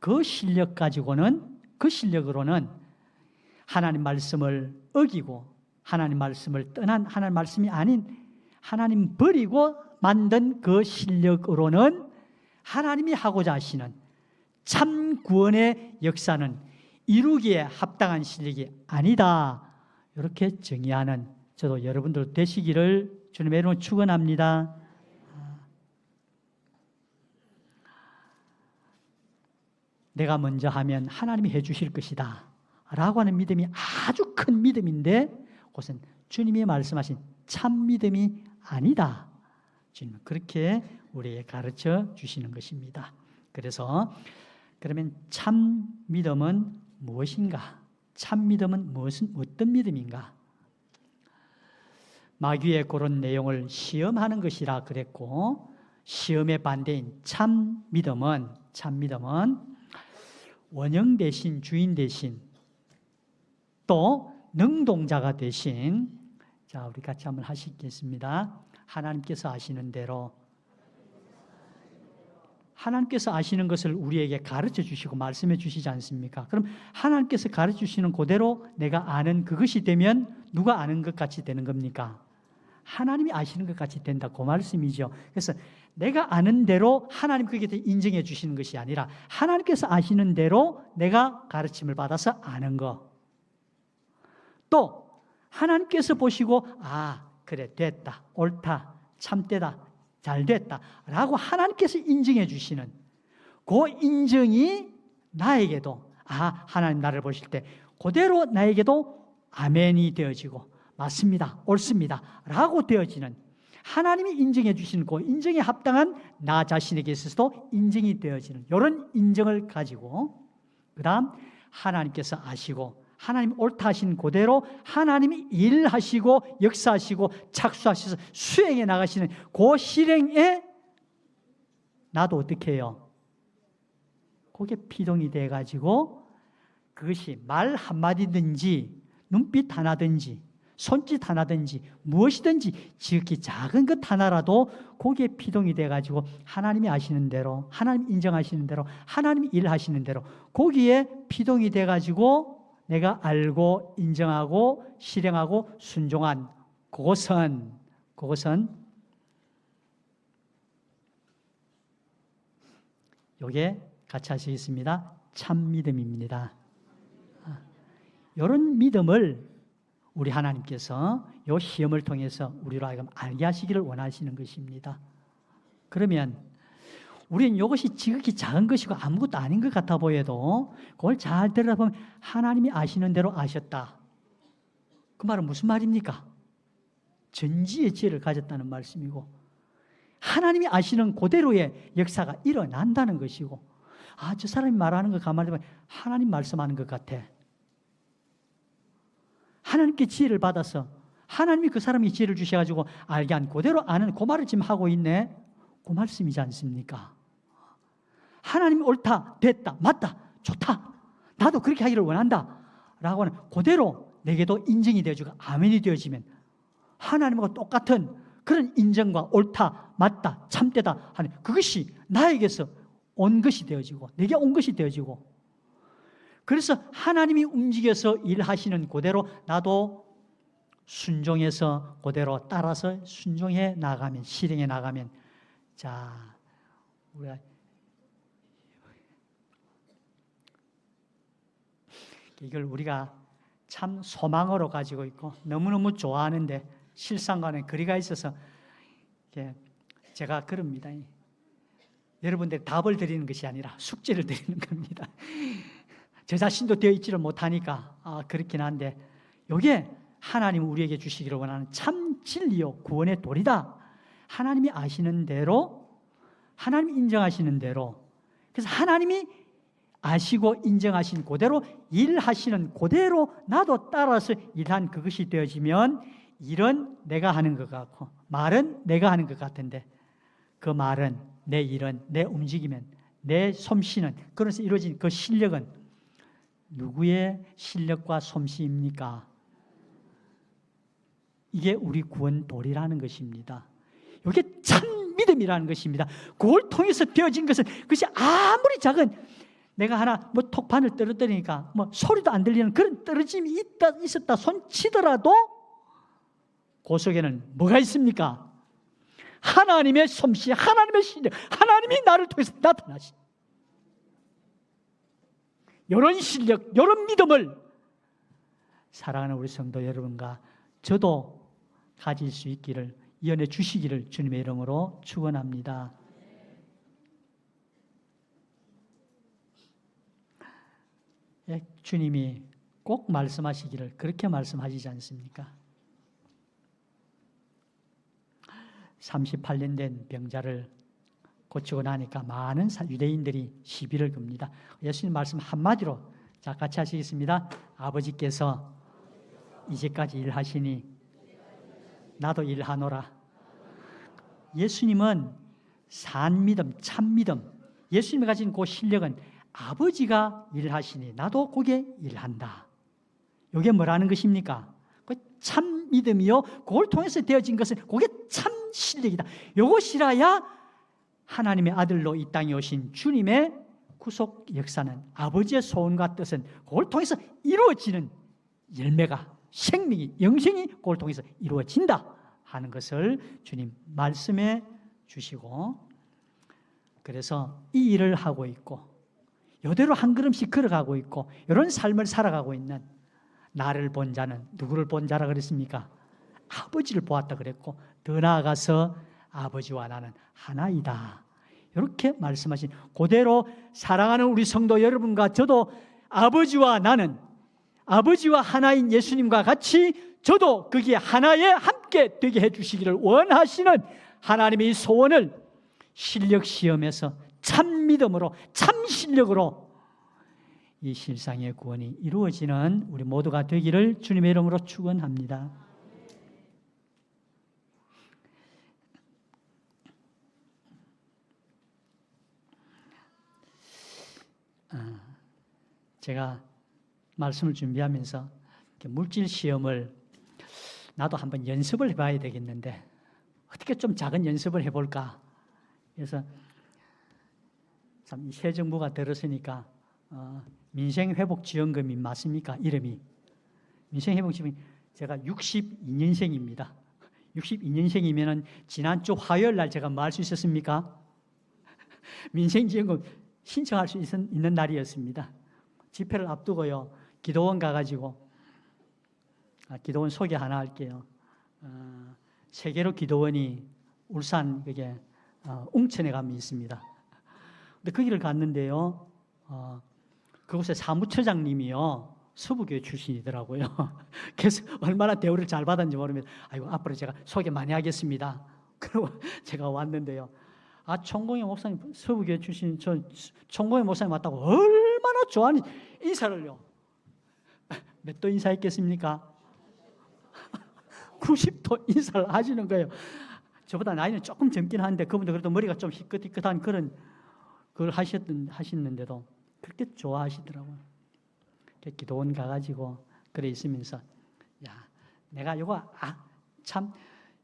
그 실력 가지고는, 그 실력으로는 하나님 말씀을 어기고 하나님 말씀을 떠난, 하나님 말씀이 아닌 하나님 버리고 만든 그 실력으로는 하나님이 하고자 하시는 참 구원의 역사는 이루기에 합당한 실력이 아니다. 이렇게 정의하는 저도 여러분들 되시기를 주님의 이름으로 축원합니다. 내가 먼저 하면 하나님이 해주실 것이다 라고 하는 믿음이 아주 큰 믿음인데 그것은 주님이 말씀하신 참 믿음이 아니다. 주님은 그렇게 우리에게 가르쳐 주시는 것입니다. 그래서 그러면 참 믿음은 무엇인가? 참 믿음은 어떤 믿음인가? 마귀의 그런 내용을 시험하는 것이라 그랬고, 시험의 반대인 참 믿음은 원형 대신 주인 대신 또 능동자가 대신, 자, 우리 같이 한번 하시겠습니다. 하나님께서 아시는 대로, 하나님께서 아시는 것을 우리에게 가르쳐 주시고 말씀해 주시지 않습니까? 그럼 하나님께서 가르쳐 주시는 그대로 내가 아는 그것이 되면 누가 아는 것 같이 되는 겁니까? 하나님이 아시는 것 같이 된다, 그 말씀이죠. 그래서 내가 아는 대로 하나님 그게 인정해 주시는 것이 아니라 하나님께서 아시는 대로 내가 가르침을 받아서 아는 것. 또 하나님께서 보시고 그래 됐다, 옳다, 참되다, 잘됐다 라고 하나님께서 인정해 주시는 그 인정이 나에게도 하나님 나를 보실 때 그대로 나에게도 아멘이 되어지고 맞습니다, 옳습니다 라고 되어지는, 하나님이 인정해 주시는 그 인정에 합당한 나 자신에게 있어서도 인정이 되어지는 이런 인정을 가지고, 그 다음 하나님께서 아시고 하나님 옳다 하신 그대로 하나님이 일하시고 역사하시고 착수하셔서 수행해 나가시는 그 실행에 나도 어떻게 해요? 그게 피동이 돼가지고 그것이 말 한마디든지 눈빛 하나든지 손짓 하나든지 무엇이든지 지극히 작은 것 하나라도 거기에 피동이 돼가지고 하나님이 아시는 대로, 하나님 인정하시는 대로, 하나님이 일하시는 대로 거기에 피동이 돼가지고 내가 알고 인정하고 실행하고 순종한 그것은 요게 같이 하시겠습니다. 참 믿음입니다. 이런 믿음을 우리 하나님께서 이 시험을 통해서 우리로 하여금 알게 하시기를 원하시는 것입니다. 그러면 우리는 이것이 지극히 작은 것이고 아무것도 아닌 것 같아 보여도 그걸 잘 들여다보면 하나님이 아시는 대로 아셨다. 그 말은 무슨 말입니까? 전지의 지혜를 가졌다는 말씀이고 하나님이 아시는 그대로의 역사가 일어난다는 것이고, 저 사람이 말하는 거 가만히 보면 하나님 말씀하는 것 같아. 하나님께 지혜를 받아서 하나님이 그 사람이 지혜를 주셔가지고 알게 한 그대로 아는 그 말을 지금 하고 있네. 그 말씀이지 않습니까? 하나님이 옳다, 됐다, 맞다, 좋다, 나도 그렇게 하기를 원한다 라고 하는 그대로 내게도 인정이 되어지고 아멘이 되어지면 하나님과 똑같은 그런 인정과 옳다, 맞다, 참되다 하는 그것이 나에게서 온 것이 되어지고 내게 온 것이 되어지고, 그래서 하나님이 움직여서 일하시는 그대로 나도 순종해서 그대로 따라서 순종해 나가면, 실행해 나가면, 자, 이걸 우리가 참 소망으로 가지고 있고 너무너무 좋아하는데 실상과는 거리가 있어서 제가 그럽니다. 여러분들 답을 드리는 것이 아니라 숙제를 드리는 겁니다. 저 자신도 되어 있지를 못하니까 그렇긴 한데, 이게 하나님이 우리에게 주시기를 원하는 참 진리요 구원의 도리다. 하나님이 아시는 대로, 하나님이 인정하시는 대로, 그래서 하나님이 아시고 인정하신 그대로 일하시는 그대로 나도 따라서 일한 그것이 되어지면, 일은 내가 하는 것 같고 말은 내가 하는 것 같은데 그 말은, 내 일은, 내 움직이면, 내 솜씨는, 그래서 이루어진 그 실력은 누구의 실력과 솜씨입니까? 이게 우리 구원 도리라는 것입니다. 이게 참 믿음이라는 것입니다. 그걸 통해서 되어진 것은, 그것이 아무리 작은, 내가 하나 톡판을 떨어뜨리니까 소리도 안 들리는 그런 떨어짐이 있었다 손치더라도 그 속에는 뭐가 있습니까? 하나님의 솜씨, 하나님의 실력, 하나님이 나를 통해서 나타나신 이런 실력, 이런 믿음을 사랑하는 우리 성도 여러분과 저도 가질 수 있기를, 이 은혜 주시기를 주님의 이름으로 축원합니다. 주님이 꼭 말씀하시기를 그렇게 말씀하시지 않습니까? 38년 된 병자를 고치고 나니까 많은 유대인들이 시비를 겁니다. 예수님 말씀 한마디로, 자 같이 하시겠습니다. 아버지께서 이제까지 일하시니 나도 일하노라. 예수님은 산 믿음, 참 믿음, 예수님이 가진 그 실력은 아버지가 일하시니 나도 거기에 일한다. 이게 뭐라는 것입니까? 참 믿음이요, 그걸 통해서 되어진 것은 그게 참 실력이다. 이것이라야 하나님의 아들로 이 땅에 오신 주님의 구속 역사는, 아버지의 소원과 뜻은 그걸 통해서 이루어지는 열매가, 생명이, 영생이 그걸 통해서 이루어진다 하는 것을 주님 말씀해 주시고, 그래서 이 일을 하고 있고 이대로 한 걸음씩 걸어가고 있고 이런 삶을 살아가고 있는 나를 본 자는 누구를 본 자라 그랬습니까? 아버지를 보았다 그랬고, 더 나아가서 아버지와 나는 하나이다, 이렇게 말씀하신, 그대로 사랑하는 우리 성도 여러분과 저도 아버지와 나는, 아버지와 하나인 예수님과 같이 저도 거기에 하나에 함께 되게 해주시기를 원하시는 하나님의 이 소원을 실력 시험에서 참 믿음으로, 참 실력으로 이 실상의 구원이 이루어지는 우리 모두가 되기를 주님의 이름으로 축원합니다. 제가 말씀을 준비하면서 물질 시험을 나도 한번 연습을 해봐야 되겠는데 어떻게 좀 작은 연습을 해볼까. 그래서 참 새 정부가 들었으니까 민생회복지원금이 맞습니까? 이름이 민생회복지원금. 제가 62년생입니다. 62년생이면 지난주 화요일 날 제가 뭐 할 수 있었습니까? 민생지원금 신청할 수 있는 날이었습니다. 집회를 앞두고요, 기도원 가가지고, 기도원 소개 하나 할게요. 세계로 기도원이 울산 그게 웅천에 가면 있습니다. 근데 거기를 갔는데요, 그곳에 사무처장님이요 서부교회 출신이더라고요. 그래서 얼마나 대우를 잘 받았는지 모르면, 아이고 앞으로 제가 소개 많이 하겠습니다. 그리고 제가 왔는데요, 총공회 목사님 서부교회 출신, 저 총공회 목사님 왔다고 얼마나 좋아하니 인사를요. 몇 도 인사했겠습니까? 90도 인사를 하시는 거예요. 저보다 나이는 조금 젊긴 한데 그분도 그래도 머리가 좀 희끗희끗한 그런 걸 하셨는데도 그렇게 좋아하시더라고요. 기도원 가가지고 그래 있으면서, 야, 내가 요거 참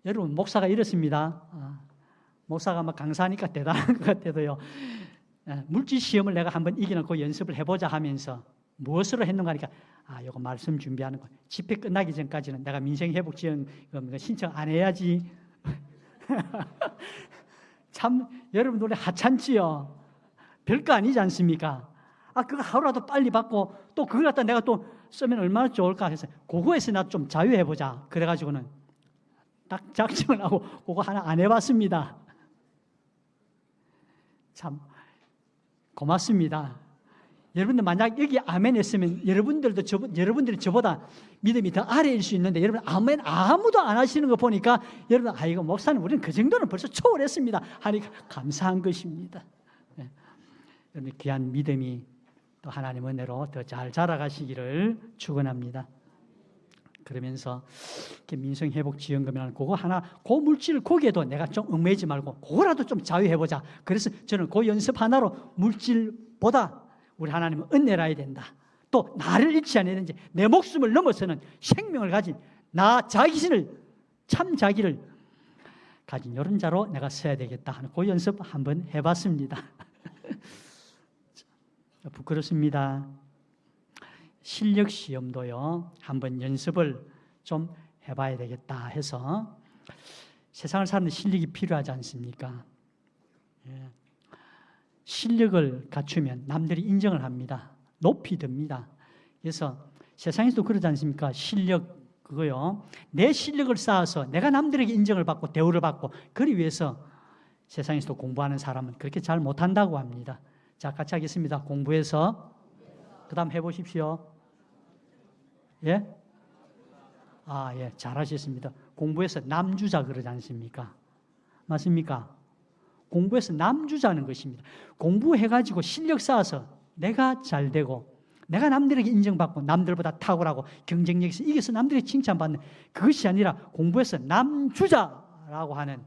여러분 목사가 이렇습니다. 목사가 막 강사하니까 대단한 것 같아도요, 물질 시험을 내가 한번 이기는 그 연습을 해보자 하면서 무엇으로 했는가 하니까, 요거 말씀 준비하는 거, 집회 끝나기 전까지는 내가 민생회복지원금 신청 안 해야지. 참 여러분 노래 하찮지요. 별거 아니지 않습니까? 그거 하루라도 빨리 받고 또 그걸 갖다 내가 또 쓰면 얼마나 좋을까 해서 그거에서 나 좀 자유해보자. 그래가지고는 딱 작정을 하고 그거 하나 안 해봤습니다. 참 고맙습니다. 여러분들 만약 여기 아멘 했으면 여러분들이 저보다 믿음이 더 아래일 수 있는데, 여러분 아멘 아무도 안 하시는 거 보니까 여러분, 이거 목사님 우리는 그 정도는 벌써 초월했습니다 하니까 감사한 것입니다. 여러분 귀한 믿음이 또 하나님 은혜로 더 잘 자라가시기를 축원합니다. 그러면서 민생회복지원금이라는 그거 하나, 그 물질 거기에도 내가 좀 얽매이지 말고 그거라도 좀 자유해보자. 그래서 저는 그 연습 하나로 물질보다 우리 하나님은 은혜라야 된다, 또 나를 잃지 않아야 되는지, 내 목숨을 넘어서는 생명을 가진 나 자신을, 참 자기를 가진 이런 자로 내가 서야 되겠다 하는 그 연습 한번 해봤습니다. 부끄럽습니다. 실력 시험도요 한번 연습을 좀 해봐야 되겠다 해서, 세상을 사는 실력이 필요하지 않습니까? 실력을 갖추면 남들이 인정을 합니다. 높이 듭니다. 그래서 세상에서도 그러지 않습니까? 실력 그거요, 내 실력을 쌓아서 내가 남들에게 인정을 받고 대우를 받고, 그리 위해서 세상에서도 공부하는 사람은 그렇게 잘 못한다고 합니다. 자, 같이 하겠습니다. 공부해서, 그 다음 해보십시오. 예? 예, 잘하셨습니다. 공부해서 남주자 그러지 않습니까? 맞습니까? 공부해서 남주자는 것입니다. 공부해가지고 실력 쌓아서 내가 잘 되고, 내가 남들에게 인정받고, 남들보다 탁월하고 경쟁력에서 이겨서 남들에게 칭찬받는, 그것이 아니라 공부해서 남주자라고 하는,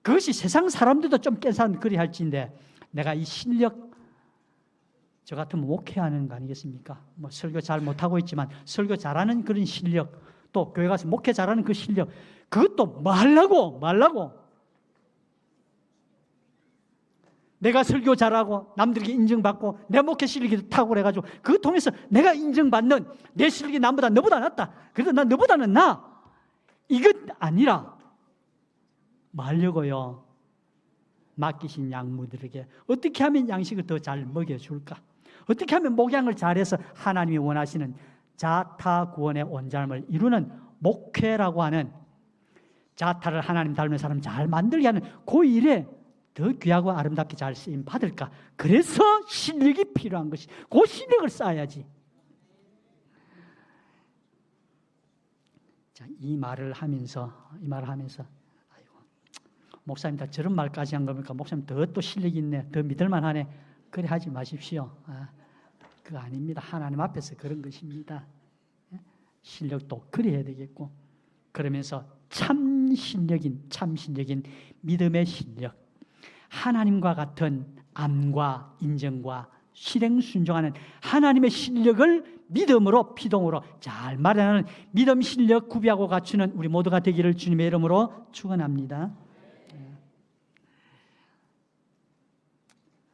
그것이 세상 사람들도 좀 깬 사람 그리 할지인데, 내가 이 실력, 저 같으면 목회하는 거 아니겠습니까? 뭐 설교 잘 못하고 있지만 설교 잘하는 그런 실력, 또 교회 가서 목회 잘하는 그 실력, 그것도 말라고 내가 설교 잘하고 남들에게 인정받고 내 목회 실력이 탁월해가지고 그거 통해서 내가 인정받는, 내 실력이 너보다 낫다, 그래도 난 너보다는 나, 이것 아니라 말려고요, 맡기신 양무들에게 어떻게 하면 양식을 더 잘 먹여줄까, 어떻게 하면 목양을 잘해서 하나님이 원하시는 자타 구원의 온전함을 이루는 목회라고 하는 자타를 하나님 닮은 사람 잘 만들게 하는 그 일에 더 귀하고 아름답게 잘 쓰임 받을까? 그래서 실력이 필요한 것이 그 실력을 쌓아야지. 자, 이 말을 하면서 아이고, 목사님 다 저런 말까지 한 겁니까? 목사님 더 또 실력이 있네, 더 믿을만하네. 그래 하지 마십시오. 그거 아닙니다. 하나님 앞에서 그런 것입니다. 실력도 그래야 되겠고, 그러면서 참 실력인 믿음의 실력, 하나님과 같은 암과 인정과 실행 순종하는 하나님의 실력을 믿음으로 피동으로 잘 마련하는 믿음 실력 구비하고 갖추는 우리 모두가 되기를 주님의 이름으로 축원합니다.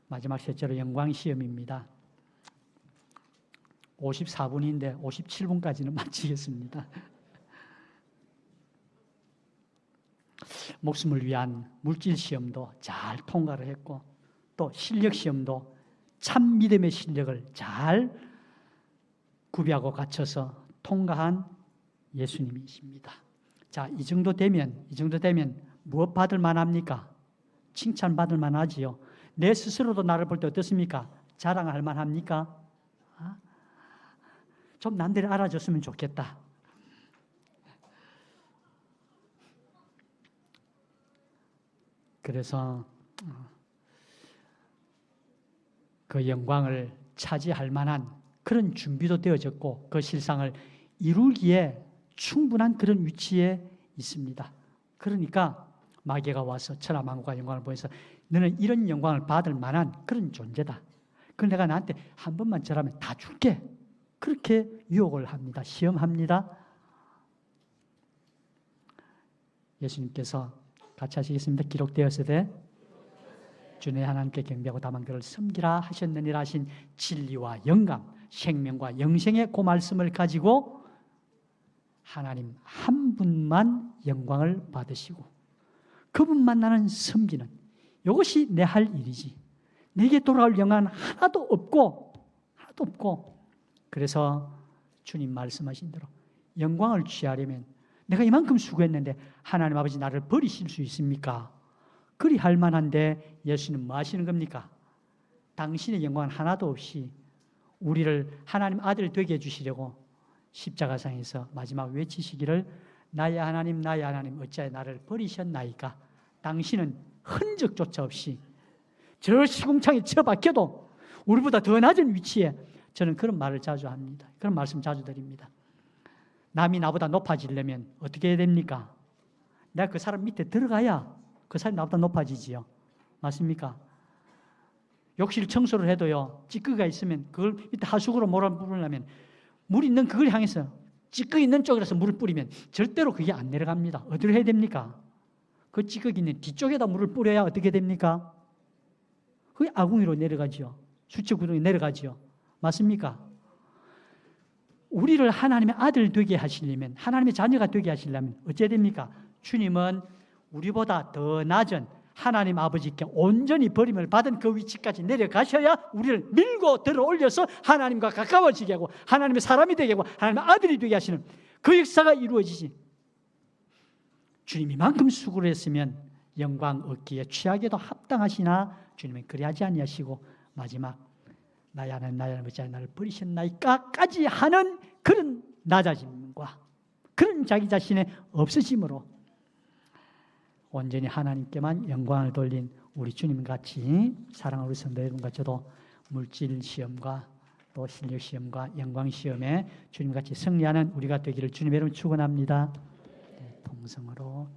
마지막 셋째로 영광 시험입니다. 54분인데 57분까지는 마치겠습니다. 목숨을 위한 물질 시험도 잘 통과를 했고, 또 실력 시험도 참 믿음의 실력을 잘 구비하고 갖춰서 통과한 예수님이십니다. 자, 이 정도 되면 무엇 받을 만합니까? 칭찬 받을 만하지요. 내 스스로도 나를 볼 때 어떻습니까? 자랑할 만합니까? 좀 남들이 알아줬으면 좋겠다. 그래서 그 영광을 차지할 만한 그런 준비도 되어졌고, 그 실상을 이루기에 충분한 그런 위치에 있습니다. 그러니까 마귀가 와서 천하만국과 영광을 보여서 너는 이런 영광을 받을 만한 그런 존재다. 그럼 내가 나한테 한 번만 절하면 다 줄게. 그렇게 유혹을 합니다. 시험합니다. 예수님께서 같이 하시겠습니다. 기록되었으되 주내 하나님께 경배하고 다만 그를 섬기라 하셨느니라 하신 진리와 영감, 생명과 영생의 그 말씀을 가지고 하나님 한 분만 영광을 받으시고 그분만 나는 섬기는, 이것이 내 할 일이지. 내게 돌아올 영광은 하나도 없고 그래서 주님 말씀하신 대로 영광을 취하려면 내가 이만큼 수고했는데 하나님 아버지 나를 버리실 수 있습니까? 그리 할 만한데 예수는 뭐 하시는 겁니까? 당신의 영광은 하나도 없이 우리를 하나님 아들 되게 해주시려고 십자가상에서 마지막 외치시기를 나의 하나님 어찌하여 나를 버리셨나이까? 당신은 흔적조차 없이 저 시궁창에 처박혀도 우리보다 더 낮은 위치에, 저는 그런 말을 자주 합니다. 그런 말씀 자주 드립니다. 남이 나보다 높아지려면 어떻게 해야 됩니까? 내가 그 사람 밑에 들어가야 그 사람이 나보다 높아지지요. 맞습니까? 욕실 청소를 해도요, 찌꺼기가 있으면 그걸 밑에 하수구로 몰아뿌리려면 물 있는 그걸 향해서 찌꺼기 있는 쪽이라서 물을 뿌리면 절대로 그게 안 내려갑니다. 어디로 해야 됩니까? 그 찌꺼기 있는 뒤쪽에다 물을 뿌려야 어떻게 됩니까? 그게 아궁이로 내려가지요. 수채 구덩이 내려가지요. 맞습니까? 우리를 하나님의 아들 되게 하시려면, 하나님의 자녀가 되게 하시려면 어찌해야 됩니까? 주님은 우리보다 더 낮은 하나님 아버지께 온전히 버림을 받은 그 위치까지 내려가셔야 우리를 밀고 들어 올려서 하나님과 가까워지게 하고 하나님의 사람이 되게 하고 하나님의 아들이 되게 하시는 그 역사가 이루어지지. 주님이 만큼 수고를 했으면 영광 얻기에 취하게도 합당하시나 주님은 그리하지 아니하시고 마지막 나의 하나님 어찌하여 나를 버리셨나이까까지 하는 그런 낮아짐과 그런 자기 자신의 없으심으로 온전히 하나님께만 영광을 돌린 우리 주님같이 사랑하는 우리 성도 여러분과 저도 물질 시험과 또 실력 시험과 영광 시험에 주님같이 승리하는 우리가 되기를 주님의 이름으로 축원합니다. 동성으로